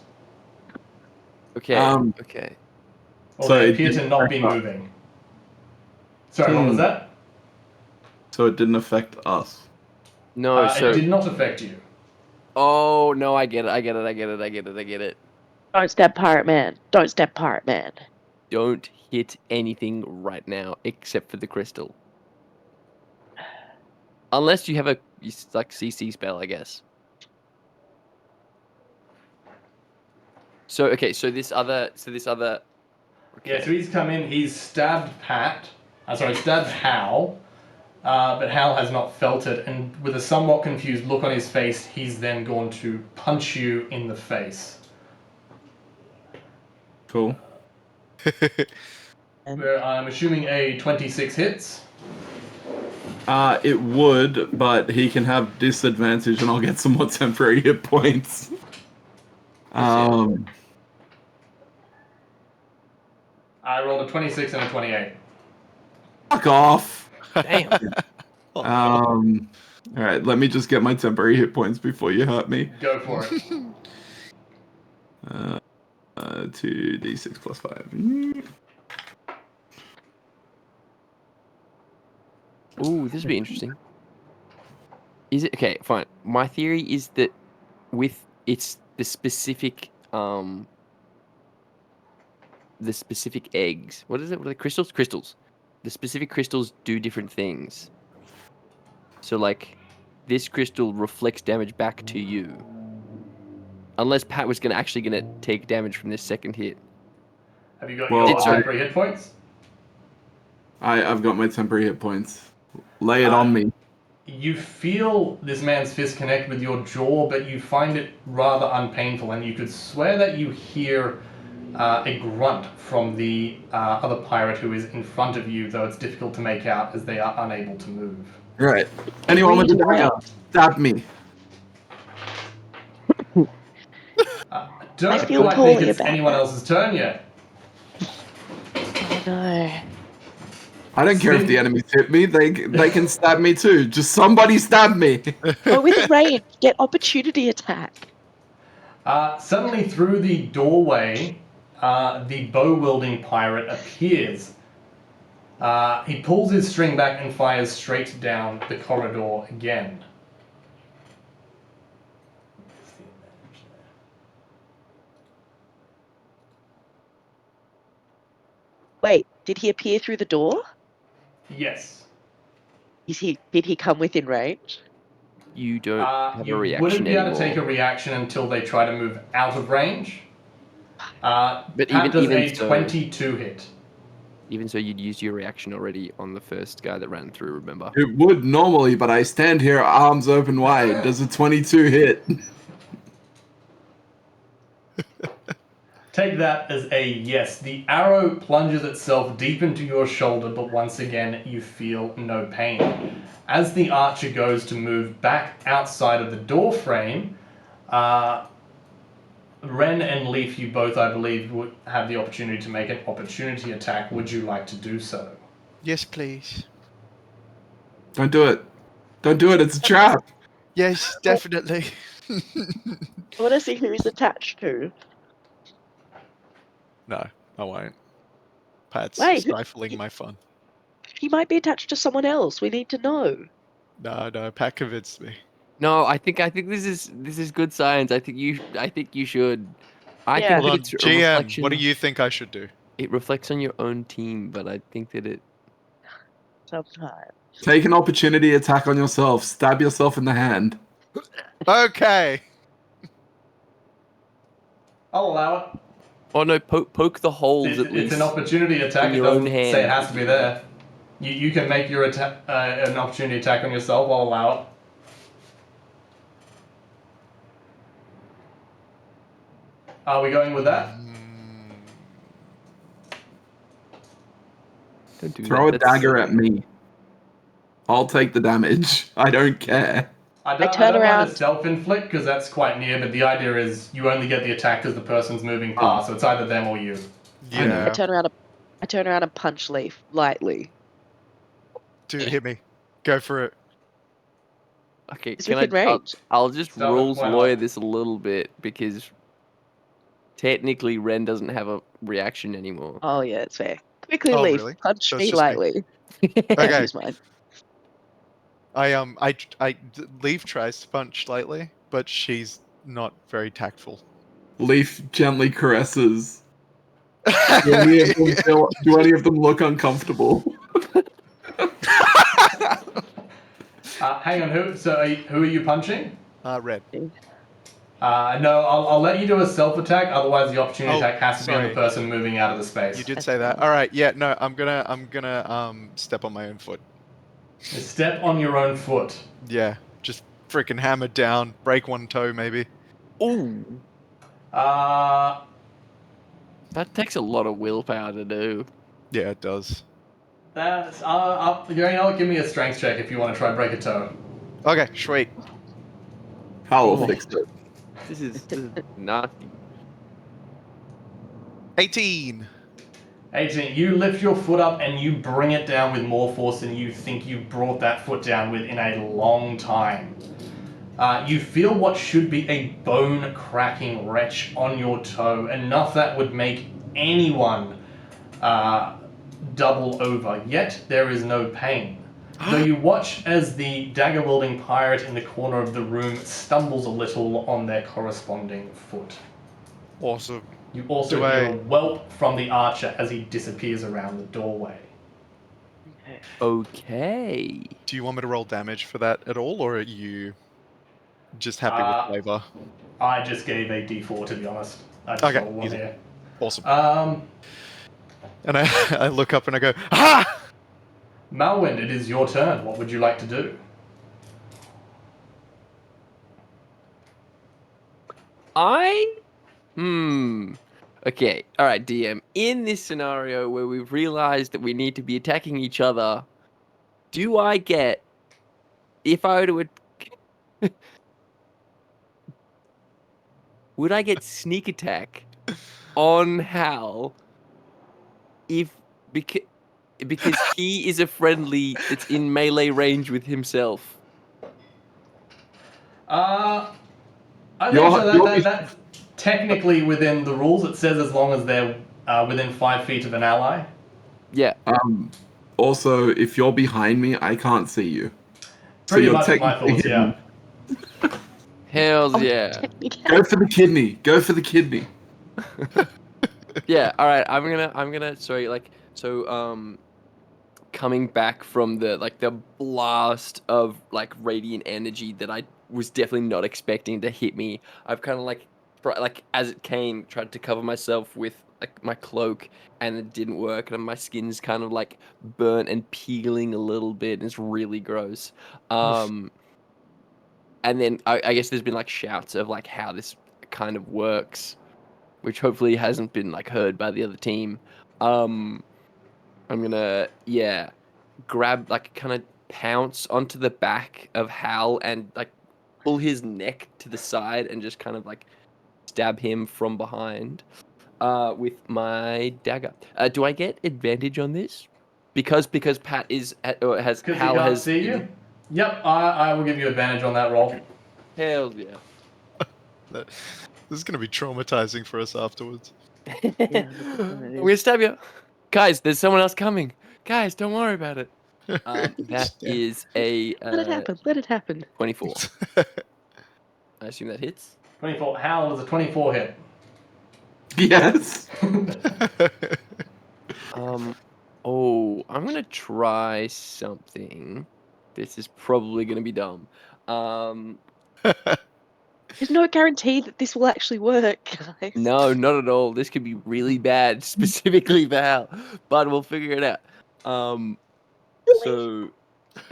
Okay. Okay. Or So they it appear to didn't not be affect us. moving. Sorry, what was that? So it didn't affect us. No, It did not affect you. Oh no, I get it. Don't step, pirate man. Don't step, pirate man. Don't hit anything right now except for the crystal. Unless you have a like CC spell, I guess. So okay, so this other. Yeah, so he's come in, he's stabbed stabbed Hal, but Hal has not felt it, and with a somewhat confused look on his face, he's then going to punch you in the face. Cool. I'm assuming a 26 hits. It would, but he can have disadvantage and I'll get some more temporary hit points. I rolled a 26 and a 28. Fuck off. Damn. Alright, let me just get my temporary hit points before you hurt me. Go for it. 2d6 plus 5. Ooh, this would be interesting. Is it okay? Fine. My theory is that with it's the specific eggs. What is it? What are the crystals? Crystals. The specific crystals do different things. So like, this crystal reflects damage back to you. Unless Pat was actually gonna take damage from this second hit. Have you got Well, your temporary hit points? I've got my temporary hit points. Lay it on me. You feel this man's fist connect with your jaw, but you find it rather unpainful, and you could swear that you hear a grunt from the other pirate who is in front of you, though it's difficult to make out as they are unable to move. Right. Anyone with a dagger, stab me. I don't I feel quite poorly think it's about anyone that. else's turn yet. Oh no. I don't care if the enemies hit me. They can stab me too. Just somebody stab me. Oh, with range, get opportunity attack. Suddenly through the doorway, the bow-wielding pirate appears. He pulls his string back and fires straight down the corridor again. Wait, did he appear through the door? Yes. Did he come within range? You don't have a You reaction wouldn't be able to anymore. take a reaction until they try to move out of range. But Pat does even a so- 22 hit. Even so, you'd used your reaction already on the first guy that ran through, remember? It would normally, but I stand here arms open wide. Does a 22 hit? Take that as a yes. The arrow plunges itself deep into your shoulder, but once again, you feel no pain. As the archer goes to move back outside of the door frame, Ren and Leaf, you both, I believe, would have the opportunity to make an opportunity attack. Would you like to do so? Yes, please. Don't do it. Don't do it. It's a trap. Yes, definitely. I want to see who he's attached to. No, I won't. Pat's Wait, stifling my fun. He might be attached to someone else. We need to know. No, Pat convinced me. No, I think this is good science. I think you should. I Yeah. think Hold on, it's a GM, reflection. what do you think I should do? It reflects on your own team, but I think that it. Sometimes. Take an opportunity attack on yourself. Stab yourself in the hand. Okay. I'll allow it. Oh no, poke the holes at It's least. an opportunity attack. in It your own doesn't say it hand. has to be there. You can make your an opportunity attack on yourself. I'll allow it. Are we going with that? Don't do Throw that. a dagger at me. I'll take the damage. I don't care. I don't turn mind around. a self-inflict because that's quite near, but the idea is you only get the attack because the person's moving past, so it's either them or you. I know. I Yeah. turn around and punch Leaf lightly. Dude, hit me. Go for it. Okay, It's can within I? range. I'll just Stop it, rules why not? lawyer this a little bit because technically Ren doesn't have a reaction anymore. Oh yeah, it's fair. Quickly, Oh, Leaf. really? Punch So it's me just me. lightly. Okay. Use mine. Leaf tries to punch lightly, but she's not very tactful. Leaf gently caresses. Do any of them look uncomfortable? Hang on, who are you punching? Red. No, I'll let you do a self-attack, otherwise the opportunity Oh, attack has to be on sorry. the person moving out of the space. You did say that. All right. Yeah. No. I'm gonna step on my own foot. Step on your own foot. Yeah. Just freaking hammer down. Break one toe, maybe. Ooh, Uh, that takes a lot of willpower to do. Yeah, it does. that's give me a strength check if you want to try and break a toe. Okay. Sweet. I'll fix it. This is nasty. 18. 18. You lift your foot up and you bring it down with more force than you think you brought that foot down with in a long time. You feel what should be a bone-cracking retch on your toe, enough that would make anyone double over, yet there is no pain. Though you watch as the dagger-wielding pirate in the corner of the room stumbles a little on their corresponding foot. Awesome. You also hear a whelp from the archer as he disappears around the doorway. Okay. Do you want me to roll damage for that at all, or are you just happy with flavor? I just gave a d4, to be honest. I just Okay, rolled one easy. here. Awesome. And I look up and I go, ah! Malwind, it is your turn. What would you like to do? Okay, all right, DM. In this scenario where we've realized that we need to be attacking each other, do I get, if I were to, would I get sneak attack on Hal if because he is a friendly that's in melee range with himself? I think You're- so you're- that's technically within the rules. It says as long as they're within 5 feet of an ally. Yeah. Also, if you're behind me, I can't see you. Pretty you're much my technically thoughts, hidden. yeah. Hells Oh, yeah. Go for the kidney. Go for the kidney. Yeah, all right. I'm gonna coming back from the blast of radiant energy that I was definitely not expecting to hit me. I've kind of as it came, tried to cover myself with my cloak, and it didn't work, and my skin's kind of burnt and peeling a little bit, and it's really gross. And then I guess there's been shouts of how this kind of works, which hopefully hasn't been heard by the other team. I'm gonna grab kind of pounce onto the back of Hal and pull his neck to the side and just kind of stab him from behind with my dagger. Do I get advantage on this? Because Pat is or has Because he Hal can't has see you? Yep, I will give you advantage on that roll. Hell yeah. This is going to be traumatizing for us afterwards. Yeah, I'm gonna stab you. Guys, there's someone else coming. Guys, don't worry about it. That is a Let it happen. Let it happen. 24. I assume that hits. 24. Hal is a 24 hit. Yes. Oh, I'm gonna try something. This is probably gonna be dumb. There's no guarantee that this will actually work, guys. No, not at all. This could be really bad, specifically for Hal, but we'll figure it out. So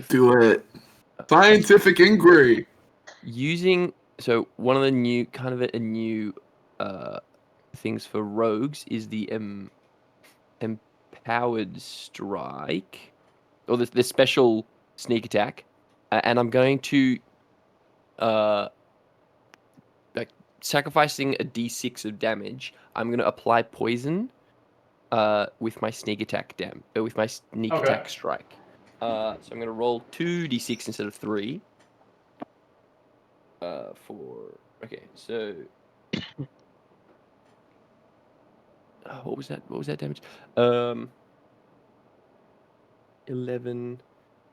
Do it. Scientific inquiry. One of the new new things for rogues is the empowered strike, or the special sneak attack, and I'm going to sacrificing a d6 of damage. I'm going to apply poison with my sneak attack with my sneak attack strike. So I'm going to roll 2d6 instead of 3. Okay, so what was that? What was that damage? 11,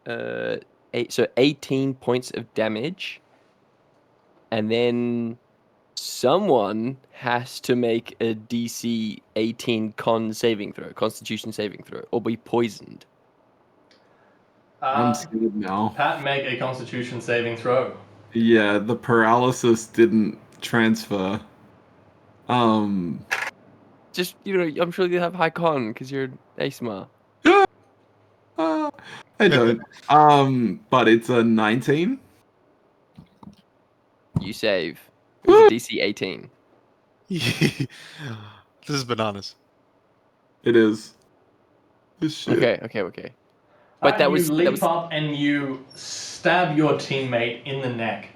8. So 18 points of damage, and then someone has to make a DC 18 Constitution saving throw, or be poisoned. I'm scared now. Pat, make a Constitution saving throw. Yeah, the paralysis didn't transfer. Just I'm sure you have high con because you're ASMR. I don't. But it's a 19. You save. It was a DC 18. This is bananas. It is. This shit. Okay. But that was up and you stab your teammate in the neck.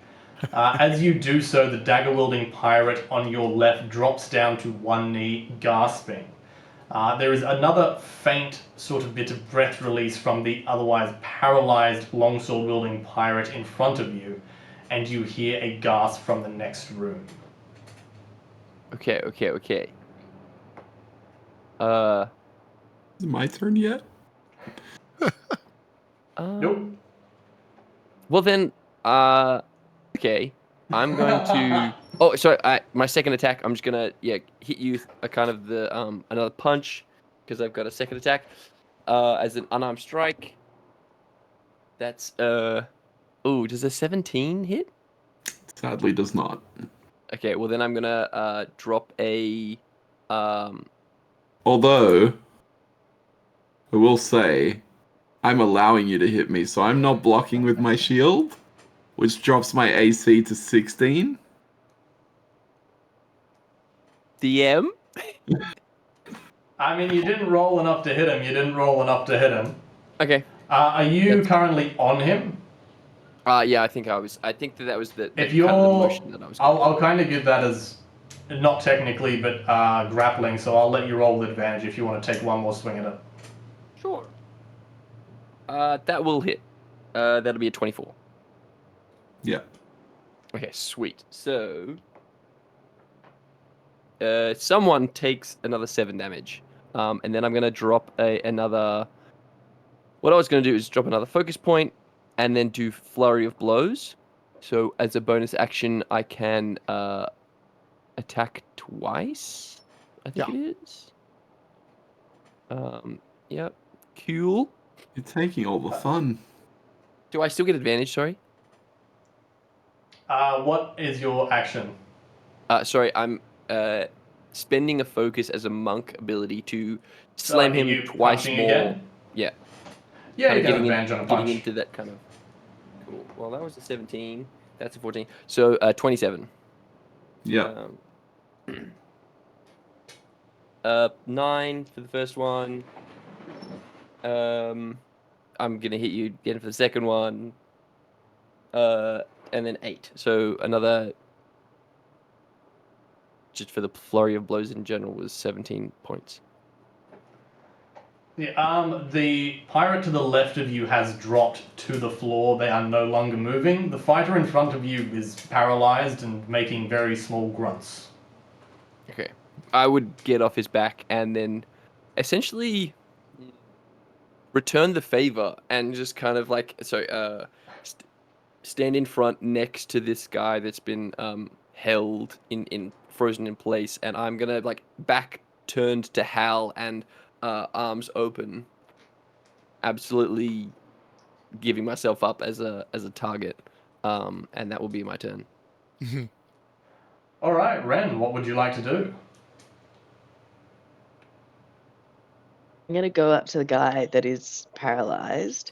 As you do so, the dagger-wielding pirate on your left drops down to one knee, gasping. There is another faint sort of bit of breath release from the otherwise paralyzed longsword-wielding pirate in front of you, and you hear a gasp from the next room. Okay. Is it my turn yet? Nope. Well then, okay. I'm going to. Oh, sorry. My second attack. I'm just gonna hit you with a kind of the another punch because I've got a second attack as an unarmed strike. That's does a 17 hit? Sadly, does not. Okay. Well then I'm gonna drop a Although, I will say, I'm allowing you to hit me, so I'm not blocking with my shield, which drops my AC to 16. DM. I mean, you didn't roll enough to hit him. You didn't roll enough to hit him. Okay. Are you currently on him? Yeah, I think I was. I think that was the If kind you're, of the motion that I was. I'll kind of give that as not technically, but grappling. So I'll let you roll with advantage if you want to take one more swing at it. Sure. That will hit. That'll be a 24. Yeah. Okay, sweet. So, someone takes another 7 damage, and then I'm gonna drop another. What I was gonna do is drop another focus point, and then do flurry of blows. So as a bonus action, I can attack twice. I think it is. Yep. Cool. You're taking all the fun. Do I still get advantage? Sorry. What is your action? Sorry, I'm spending a focus as a monk ability to slam him twice more. Again? Yeah. Yeah, you Kinda get advantage on a punch. Getting into that kind of. Cool. Well, that was a 17. That's a 14. So 27. Yeah. 9 for the first one. I'm gonna hit you again for the second one. And then 8. So another. Just for the flurry of blows in general was 17 points. Yeah, the pirate to the left of you has dropped to the floor. They are no longer moving. The fighter in front of you is paralyzed and making very small grunts. Okay. I would get off his back and then essentially return the favor and just kind of like stand in front next to this guy that's been held in frozen in place, and I'm gonna like back turned to Hal and arms open, absolutely giving myself up as a target, and that will be my turn. All right, Ren, what would you like to do? I'm gonna go up to the guy that is paralyzed,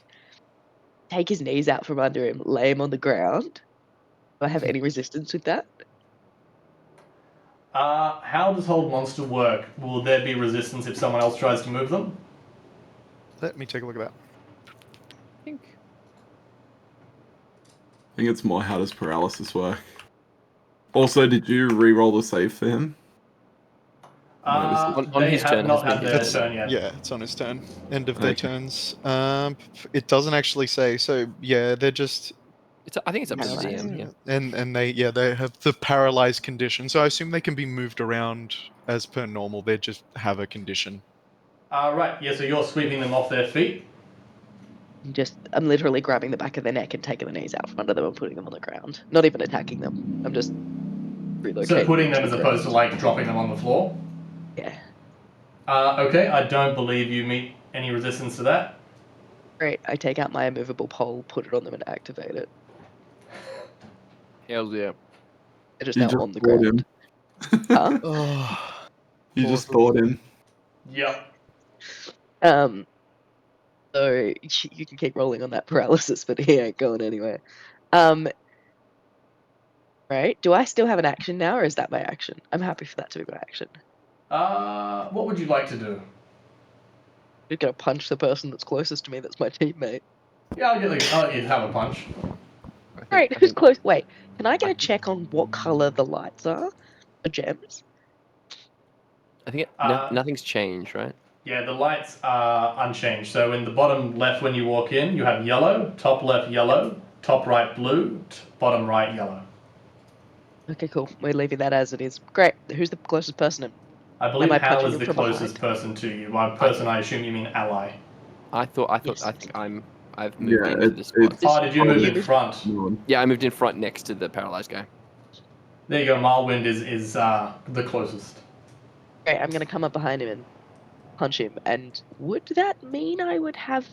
take his knees out from under him, lay him on the ground. Do I have any resistance with that? How does Hold Monster work? Will there be resistance if someone else tries to move them? Let me take a look at that. I think it's more how does paralysis work. Also, did you re-roll the save for him? On They his have turn, not has had been their his turn yet. Yeah, it's on his turn. End of their Okay. turns. It doesn't actually say. So yeah, they're just. I think it's up to the Paralyzed. DM. Yeah. And they have the paralyzed condition. So I assume they can be moved around as per normal. They just have a condition. Right, yeah, so you're sweeping them off their feet? I'm literally grabbing the back of their neck and taking the knees out from under them and putting them on the ground. Not even attacking them. I'm just relocating. So putting them to as the opposed to ground. like dropping them on the floor? Yeah. Okay, I don't believe you meet any resistance to that. Great. I take out my immovable pole, put it on them, and activate it. Hell yeah. They're just You now just on the thought ground. him. Huh? Oh, You just thought him. Yep. So you can keep rolling on that paralysis, but he ain't going anywhere. Right? Do I still have an action now, or is that my action? I'm happy for that to be my action. What would you like to do? I'm gonna punch the person that's closest to me. That's my teammate. Yeah, I'll let you have a punch. Right? Who's close? Wait, can I get a check on what color the lights are? The gems? I think nothing's changed, right? Yeah, the lights are unchanged. So in the bottom left when you walk in, you have yellow, top left yellow, top right blue, bottom right yellow. Okay, cool. We're leaving that as it is. Great. Who's the closest person? I believe Am I Hal punching is him the from closest behind? person to you. By person, I assume you mean ally. I Yes. think I've moved Yeah, into this spot. it's Oh, did you move you in moved- front? Yeah, I moved in front next to the paralyzed guy. There you go. Marlwind is the closest. Great. I'm gonna come up behind him and punch him. And would that mean I would have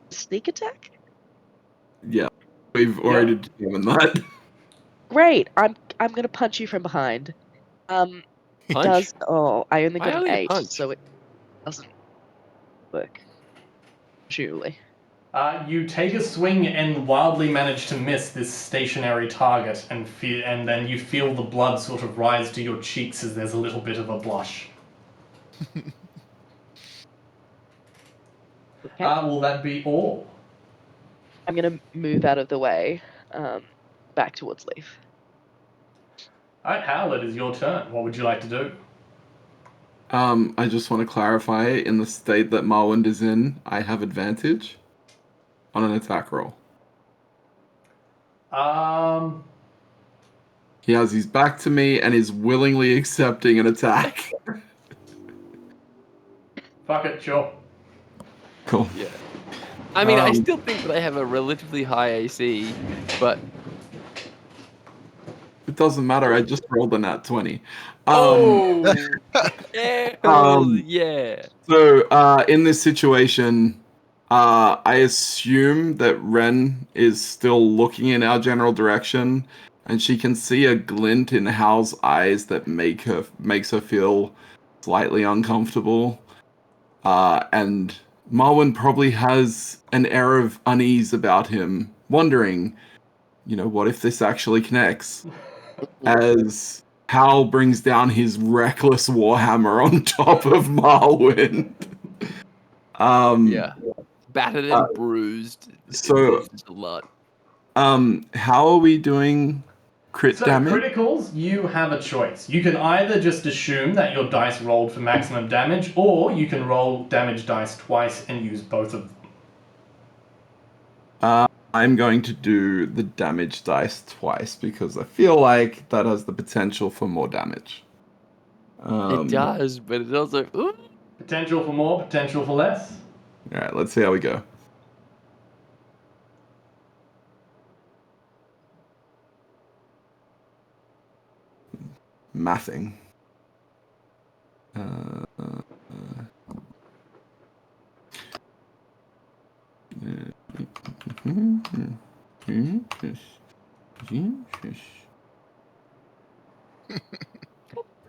a sneak attack? Yeah, we've already determined that. Great. I'm gonna punch you from behind. It Punch? does. Oh, I only got Why an only a 8, punch? so it doesn't work. Usually. You take a swing and wildly manage to miss this stationary target, and then you feel the blood sort of rise to your cheeks as there's a little bit of a blush. Okay. Will that be all? I'm gonna move out of the way, back towards Leaf. Alright, Hal, it is your turn. What would you like to do? I just want to clarify, in the state that Marwind is in, I have advantage on an attack roll. He has his back to me and is willingly accepting an attack. Fuck it, sure. Cool. Yeah. I mean, I still think that I have a relatively high AC, but It doesn't matter, I just rolled a nat 20. Yeah. So, in this situation, I assume that Ren is still looking in our general direction, and she can see a glint in Hal's eyes that makes her feel slightly uncomfortable. And Marwin probably has an air of unease about him, wondering, what if this actually connects? As Hal brings down his reckless warhammer on top of Marwin. Yeah. Battered and bruised. So, It's a lot. how are we doing crit damage? Criticals, you have a choice. You can either just assume that your dice rolled for maximum damage, or you can roll damage dice twice and use both of them. I'm going to do the damage dice twice because I feel like that has the potential for more damage. It does, but it also... Ooh. Potential for more, potential for less. Alright, let's see how we go. Mathing.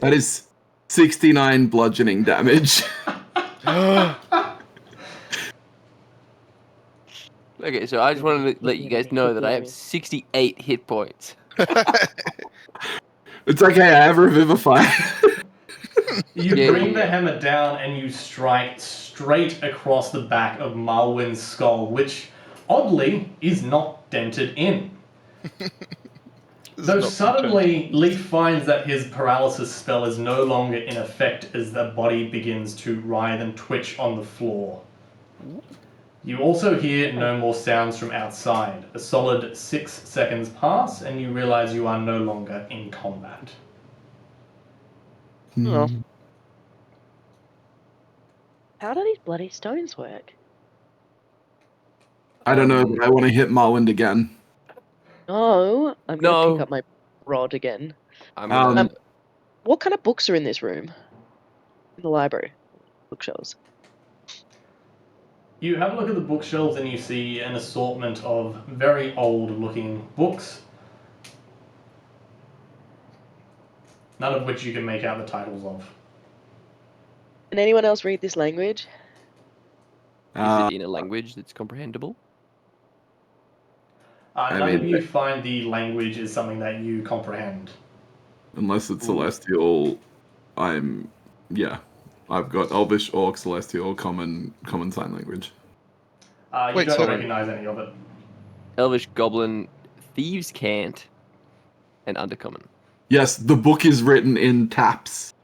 That is 69 bludgeoning damage. Okay, so I just wanted to let you guys know that I have 68 hit points. It's okay, I have Revivify. You bring the hammer down and you strike straight across the back of Marwin's skull, which, oddly, is not dented in. Though suddenly, Leaf finds that his paralysis spell is no longer in effect as the body begins to writhe and twitch on the floor. You also hear no more sounds from outside. A solid 6 seconds pass, and you realize you are no longer in combat. Oh. How do these bloody stones work? I don't know, but I want to hit Marwind again. No, I'm gonna pick up my rod again. What kind of books are in this room? In the library? Bookshelves. You have a look at the bookshelves and you see an assortment of very old-looking books, none of which you can make out the titles of. Can anyone else read this language? Is it in a language that's comprehensible? None of you find the language is something that you comprehend. Unless it's Celestial, I've got Elvish, Orc, Celestial, Common Sign Language. You don't recognize any of it. Elvish, Goblin, Thieves' Cant, and Undercommon. Yes, the book is written in taps.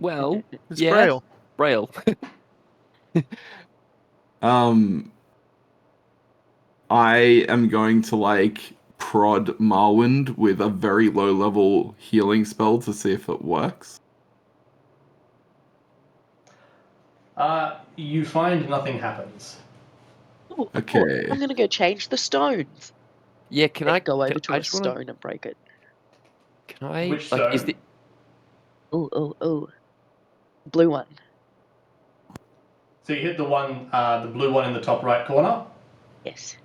Well, it's Braille. Braille. I am going to prod Marwind with a very low level healing spell to see if it works. You find nothing happens. Ooh, Okay. I'm gonna go change the stones. Yeah, can I go over to a stone and break it? Can I? Which stone? Is the... Oh. Blue one. So you hit the one, the blue one in the top right corner? Yes.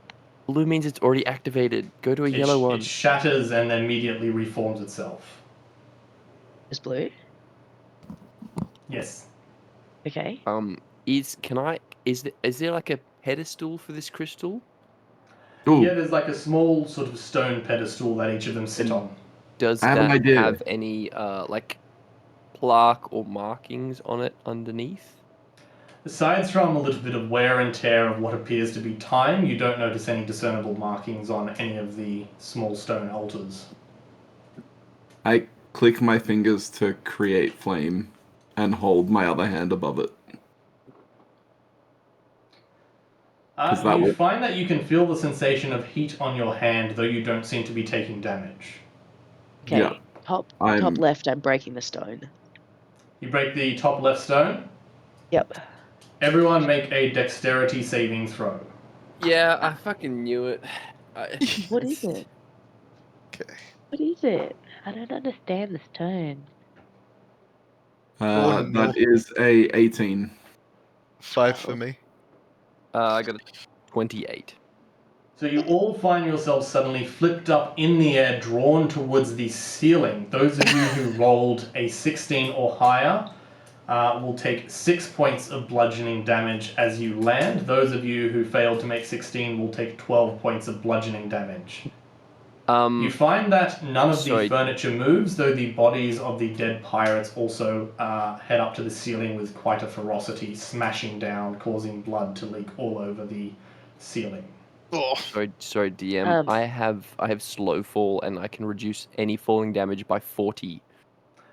Blue means it's already activated. Go to a yellow one. It shatters and then immediately reforms itself. Is blue? Yes. Okay. Is there like pedestal for this crystal? Ooh, Yeah, there's like a small sort of stone pedestal that each of them sit on. Does I have an that idea. have any like plaque or markings on it underneath? Aside from a little bit of wear and tear of what appears to be time, you don't notice any discernible markings on any of the small stone altars. I click my fingers to create flame and hold my other hand above it. 'Cause that You will- find that you can feel the sensation of heat on your hand, though you don't seem to be taking damage. Okay, Yeah, top I'm- left, I'm breaking the stone. You break the top left stone. Yep. Everyone make a dexterity saving throw. Yeah, I fucking knew it. What is it? Okay. What is it? I don't understand the stone. Oh, no. that is a 18. 5 for me. I got a 28. So you all find yourselves suddenly flipped up in the air, drawn towards the ceiling. Those of you who rolled a 16 or higher will take 6 points of bludgeoning damage as you land. Those of you who failed to make 16 will take 12 points of bludgeoning damage. You find that none of the furniture moves, though the bodies of the dead pirates also head up to the ceiling with quite a ferocity, smashing down, causing blood to leak all over the ceiling. Oh, Sorry, DM. I have slow fall, and I can reduce any falling damage by 40.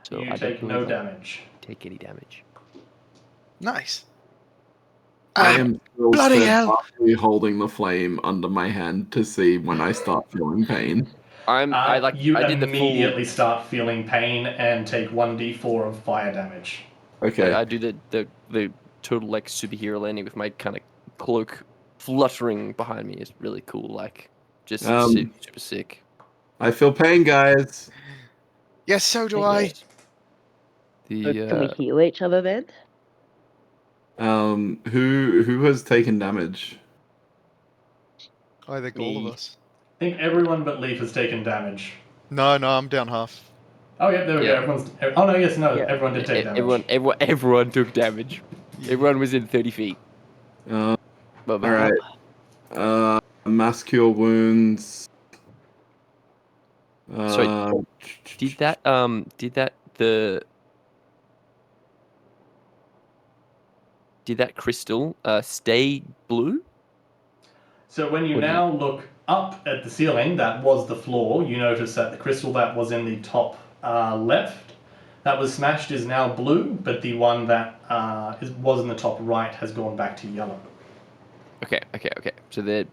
So You I don't take no believe I damage. take any damage. nice. I am still bloody hell. steadfastly holding the flame under my hand to see when I start feeling pain. You I did the full. immediately start feeling pain and take 1d4 of fire damage. Okay. I do the total like superhero landing with my kind of cloak fluttering behind me. Is really cool. Like just super sick. I feel pain, guys. Yes, so do Okay. The Can we heal each other then? Who has taken damage? I think all of Me. us. I think everyone but Leaf has taken damage. No, I'm down half. Oh, yeah, there we Yeah. go. Oh, no, yes, no, Yeah. everyone did take damage. everyone took damage. Everyone was in 30 feet. All But right. Mass cure wounds. Sorry, did that crystal stay blue? So when you now look up at the ceiling, that was the floor, you notice that the crystal that was in the top left, that was smashed, is now blue, but the one that was in the top right has gone back to yellow. Okay. So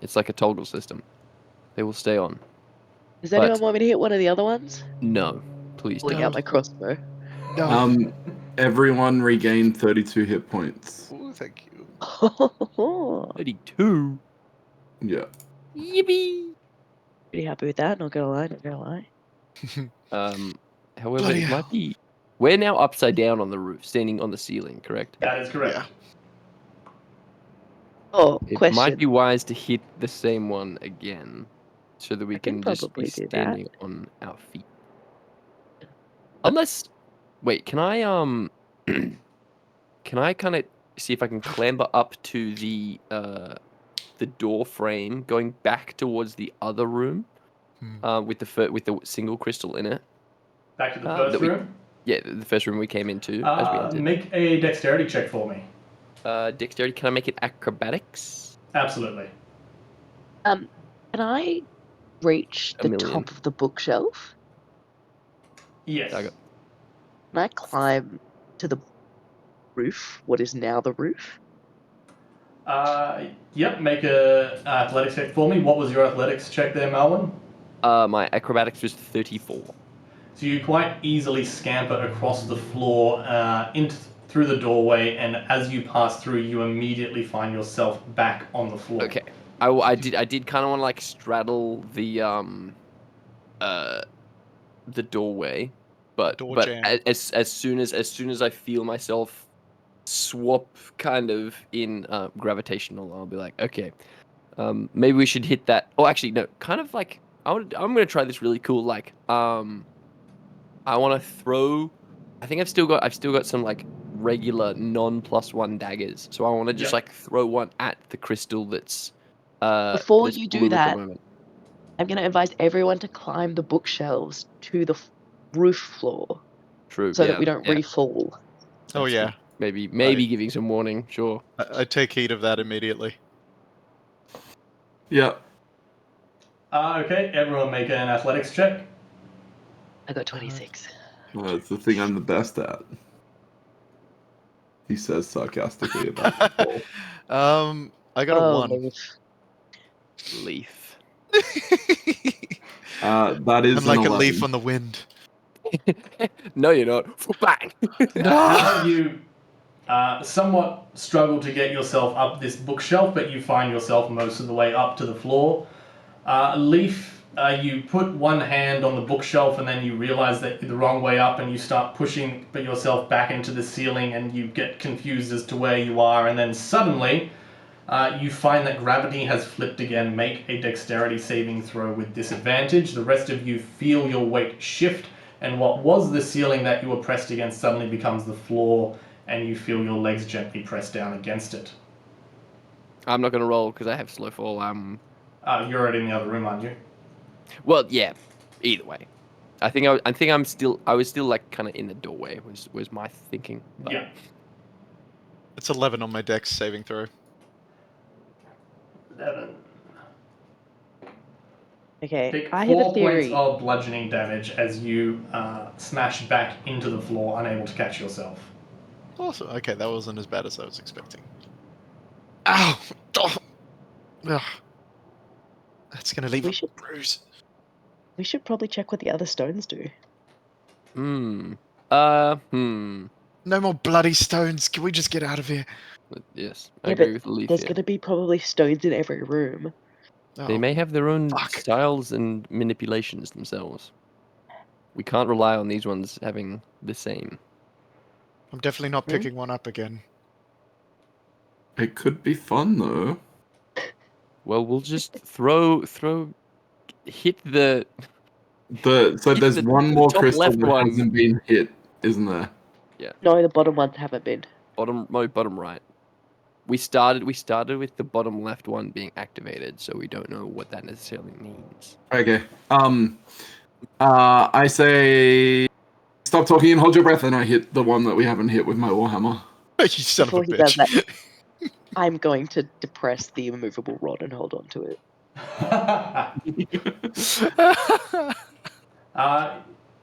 it's like a toggle system. They will stay on. Does anyone want me to hit one of the other ones? No, please Pulling don't. out my crossbow. No. Everyone regained 32 hit points. Oh, thank you. 32. Yeah. Yippee! Pretty happy with that, not gonna lie. However, Bloody it hell. might be. We're now upside down on the roof, standing on the ceiling. Correct? That is correct. Yeah. Oh, It question. might be wise to hit the same one again, so that we I can can just probably be do that. standing on our feet. Unless, wait, can I can I kind of see if I can clamber up to the door frame, going back towards the other room, with the single crystal in it? Back to the first room. Yeah, the first room we came into as we entered. Make a dexterity check for me. Dexterity. Can I make it acrobatics? Absolutely. Can I reach A the million. top of the bookshelf? Yes. Okay. Can I climb to the roof? What is now the roof? Yep, make a athletics check for me. What was your athletics check there, Melvin? My acrobatics was 34. So you quite easily scamper across the floor through the doorway, and as you pass through, you immediately find yourself back on the floor. Okay. I did kind of want to like straddle the doorway, but Door jam. as soon as I feel myself swap kind of in gravitational, I'll be like, okay, maybe we should hit that. Oh, actually, no, kind of like I'm gonna try this really cool. Like, I want to throw. I think I've still got some like regular non+1 daggers. So I want to just Yep. like throw one at the crystal that's Before that's you blue do at the that, moment. I'm going to advise everyone to climb the bookshelves to the roof floor True. so yeah. that we don't yeah. re-fall. Oh That's yeah, good. Maybe giving some warning. Sure. I take heed of that immediately. Yeah. Okay, everyone make an athletics check. I got 26. It's the thing I'm the best at. He says sarcastically about the ball. I got a 1. Leaf. That is I'm like an a 11. leaf on the wind. No, you're not. Bang. How you somewhat struggle to get yourself up this bookshelf, but you find yourself most of the way up to the floor. Leaf, you put one hand on the bookshelf and then you realize that you're the wrong way up and you start pushing yourself back into the ceiling and you get confused as to where you are, and then suddenly you find that gravity has flipped again. Make a dexterity saving throw with disadvantage. The rest of you feel your weight shift, and what was the ceiling that you were pressed against suddenly becomes the floor, and you feel your legs gently press down against it. I'm not gonna roll because I have slow fall. You're already in the other room, aren't you? Well, yeah. Either way, I think I was still like kind of in the doorway. Was my thinking. But... Yeah. It's 11 on my dex saving throw. 11. Okay, Take I have 4 a theory. points of bludgeoning damage as you smash back into the floor, unable to catch yourself. Awesome. Okay, that wasn't as bad as I was expecting. Ow! Oh. Ugh. That's gonna leave We a should- bruise. We should probably check what the other stones do. No more bloody stones. Can we just get out of here? Yes, I Yeah, agree but with the leaf there's here. going to be probably stones in every room. They may have their own fuck. styles and manipulations themselves. We can't rely on these ones having the same. I'm definitely not picking one up again. It could be fun though. Well, we'll just hit the. So Hit there's the one more top crystal left that one. hasn't been hit, isn't there? No, the bottom ones haven't been. Bottom right. We started with the bottom left one being activated, so we don't know what that necessarily means. Okay. I say stop talking and hold your breath, and I hit the one that we haven't hit with my warhammer. You son Before of a he does bitch. that, I'm going to depress the immovable rod and hold on to it.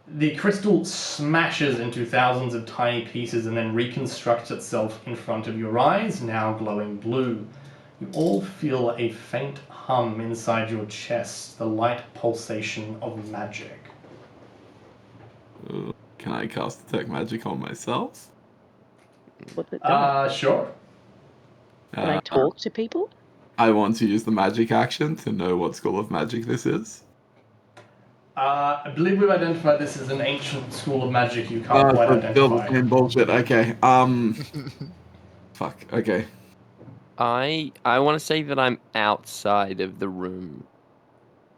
The crystal smashes into thousands of tiny pieces and then reconstructs itself in front of your eyes, now glowing blue. You all feel a faint hum inside your chest, the light pulsation of magic. Can I cast Detect Magic on myself? What's it doing? Sure. Can I talk to people? I want to use the magic action to know what school of magic this is. I believe we've identified this as an ancient school of magic you can't quite Still the identify. same bullshit. Okay. Fuck. Okay. I want to say that I'm outside of the room.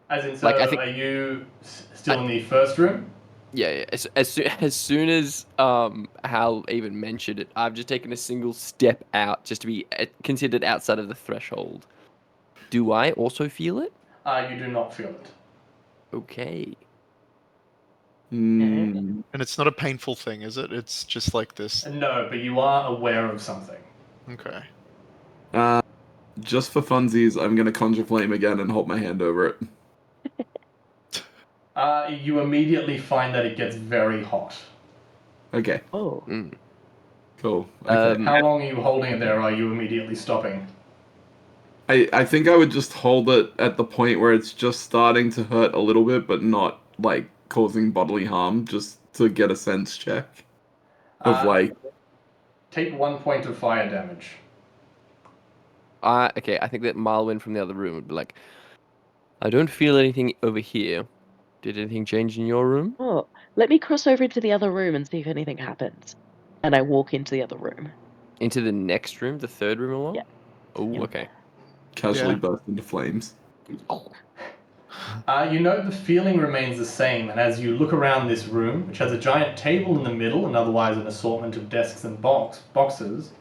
As in, so Like, I think- are you still in the first room? Yeah. As soon as Hal even mentioned it, I've just taken a single step out just to be considered outside of the threshold. Do I also feel it? You do not feel it. Okay. And it's not a painful thing, is it? It's just like this. No, but you are aware of something. Okay. Just for funsies, I'm gonna conjure flame again and hold my hand over it. You immediately find that it gets very hot. Okay. Oh. Cool. Okay. How long are you holding it there? Or are you immediately stopping? I think I would just hold it at the point where it's just starting to hurt a little bit, but not like causing bodily harm, just to get a sense check of like. Take 1 point of fire damage. Okay, I think that Marlwyn from the other room would be like, I don't feel anything over here. Did anything change in your room? Oh, let me cross over into the other room and see if anything happens. And I walk into the other room. Into the next room, the third room along? Yeah. Oh, Yeah. okay. Casually Yeah. burst into flames. You note the feeling remains the same, and as you look around this room, which has a giant table in the middle and otherwise an assortment of desks and boxes,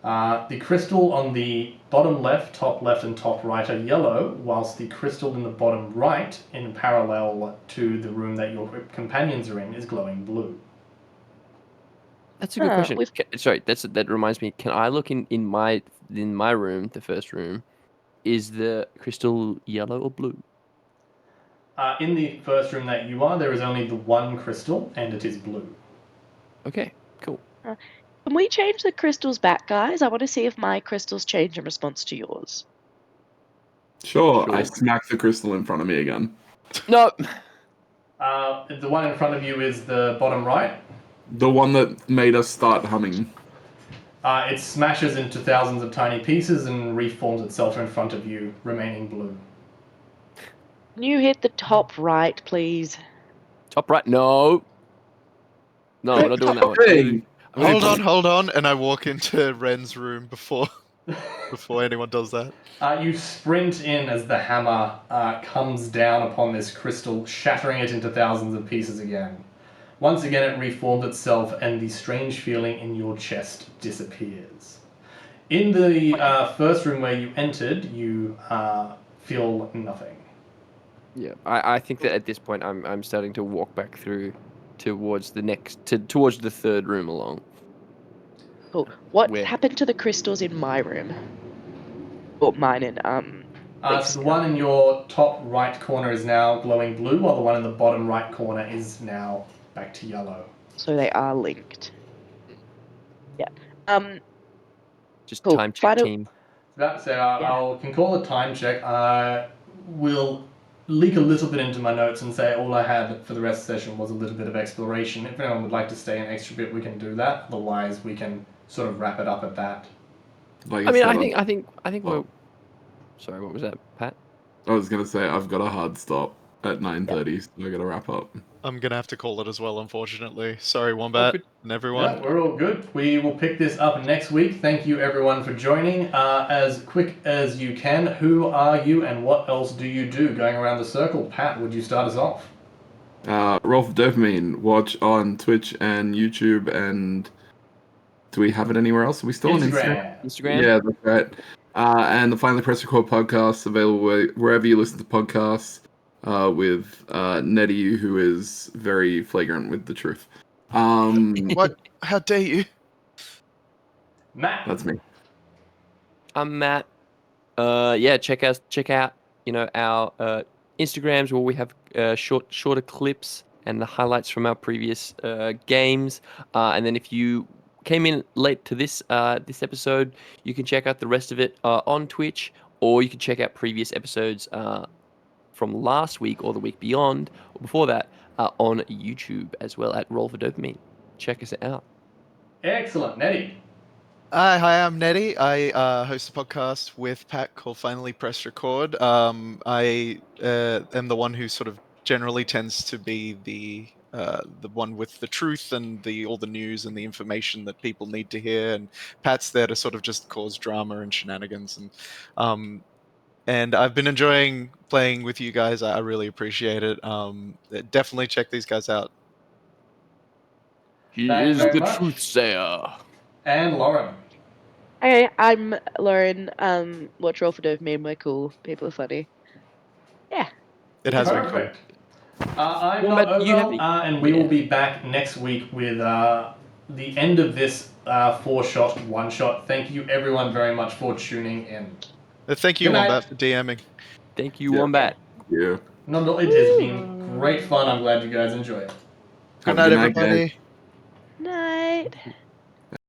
the crystal on the bottom left, and top right are yellow, whilst the crystal in the bottom right, in parallel to the room that your companions are in, is glowing blue. That's a good question. Sorry, that reminds me. Can I look in my room, the first room? Is the crystal yellow or blue? In the first room that you are, there is only the one crystal, and it is blue. Okay, cool. Can we change the crystals back, guys? I want to see if my crystals change in response to yours. Sure. I smack the crystal in front of me again. No. The one in front of you is the bottom right. The one that made us start humming. It smashes into thousands of tiny pieces and reforms itself in front of you, remaining blue. Can you hit the top right, please? Top right? No. No, we're not doing that one. Hey. Hold on, and I walk into Ren's room before anyone does that. You sprint in as the hammer comes down upon this crystal, shattering it into thousands of pieces again. Once again, it reforms itself, and the strange feeling in your chest disappears. In the first room where you entered, you feel nothing. Yeah, I think that at this point I'm starting to walk back through towards towards the third room along. Cool. What happened to the crystals in my room? Or mine in So the one in your top right corner is now glowing blue, while the one in the bottom right corner is now back to yellow. So they are linked. Yeah. Just cool. time check team. I can call a time check. I will leak a little bit into my notes and say all I had for the rest of the session was a little bit of exploration. If anyone would like to stay an extra bit, we can do that. Otherwise, we can sort of wrap it up at that. I think we're. Sorry, what was that, Pat? I was gonna say I've got a hard stop at 9:30, so I gotta wrap up. I'm gonna have to call it as well, unfortunately. Sorry, Wombat and everyone. Yeah, we're all good. We will pick this up next week. Thank you everyone for joining. As quick as you can, who are you and what else do you do? Going around the circle, Pat, would you start us off? Roll for Dopamine. Watch on Twitch and YouTube, and do we have it anywhere else? Are we still on Instagram? Yeah, that's right. And the Finally Press Record podcast, available wherever you listen to podcasts, with Nettie, who is very flagrant with the truth. What? How dare you? Matt. That's me. I'm Matt. Check out our Instagrams where we have shorter clips and the highlights from our previous games. And then if you came in late to this episode, you can check out the rest of it on Twitch, or you can check out previous episodes from last week or the week beyond or before that on YouTube as well at Roll for Dopamine. Check us out. Excellent, Nettie. Hi, I'm Nettie. I host a podcast with Pat called Finally Press Record. I am the one who sort of generally tends to be the one with the truth and all the news and the information that people need to hear, and Pat's there to sort of just cause drama and shenanigans. And I've been enjoying playing with you guys. I really appreciate it. Definitely check these guys out. He is the truth sayer. And Lauren. Hey, I'm Lauren. Watch Roll for Dopamine. We're cool. People are funny. Yeah. It has been cool. I'm not Obel, and we will be back next week with the end of this 4-shot, 1-shot. Thank you everyone very much for tuning in. Thank you, Wombat, for DMing. Thank you, Wombat. Yeah. No, it has been great fun. I'm glad you guys enjoy it. Good night, everybody. Night.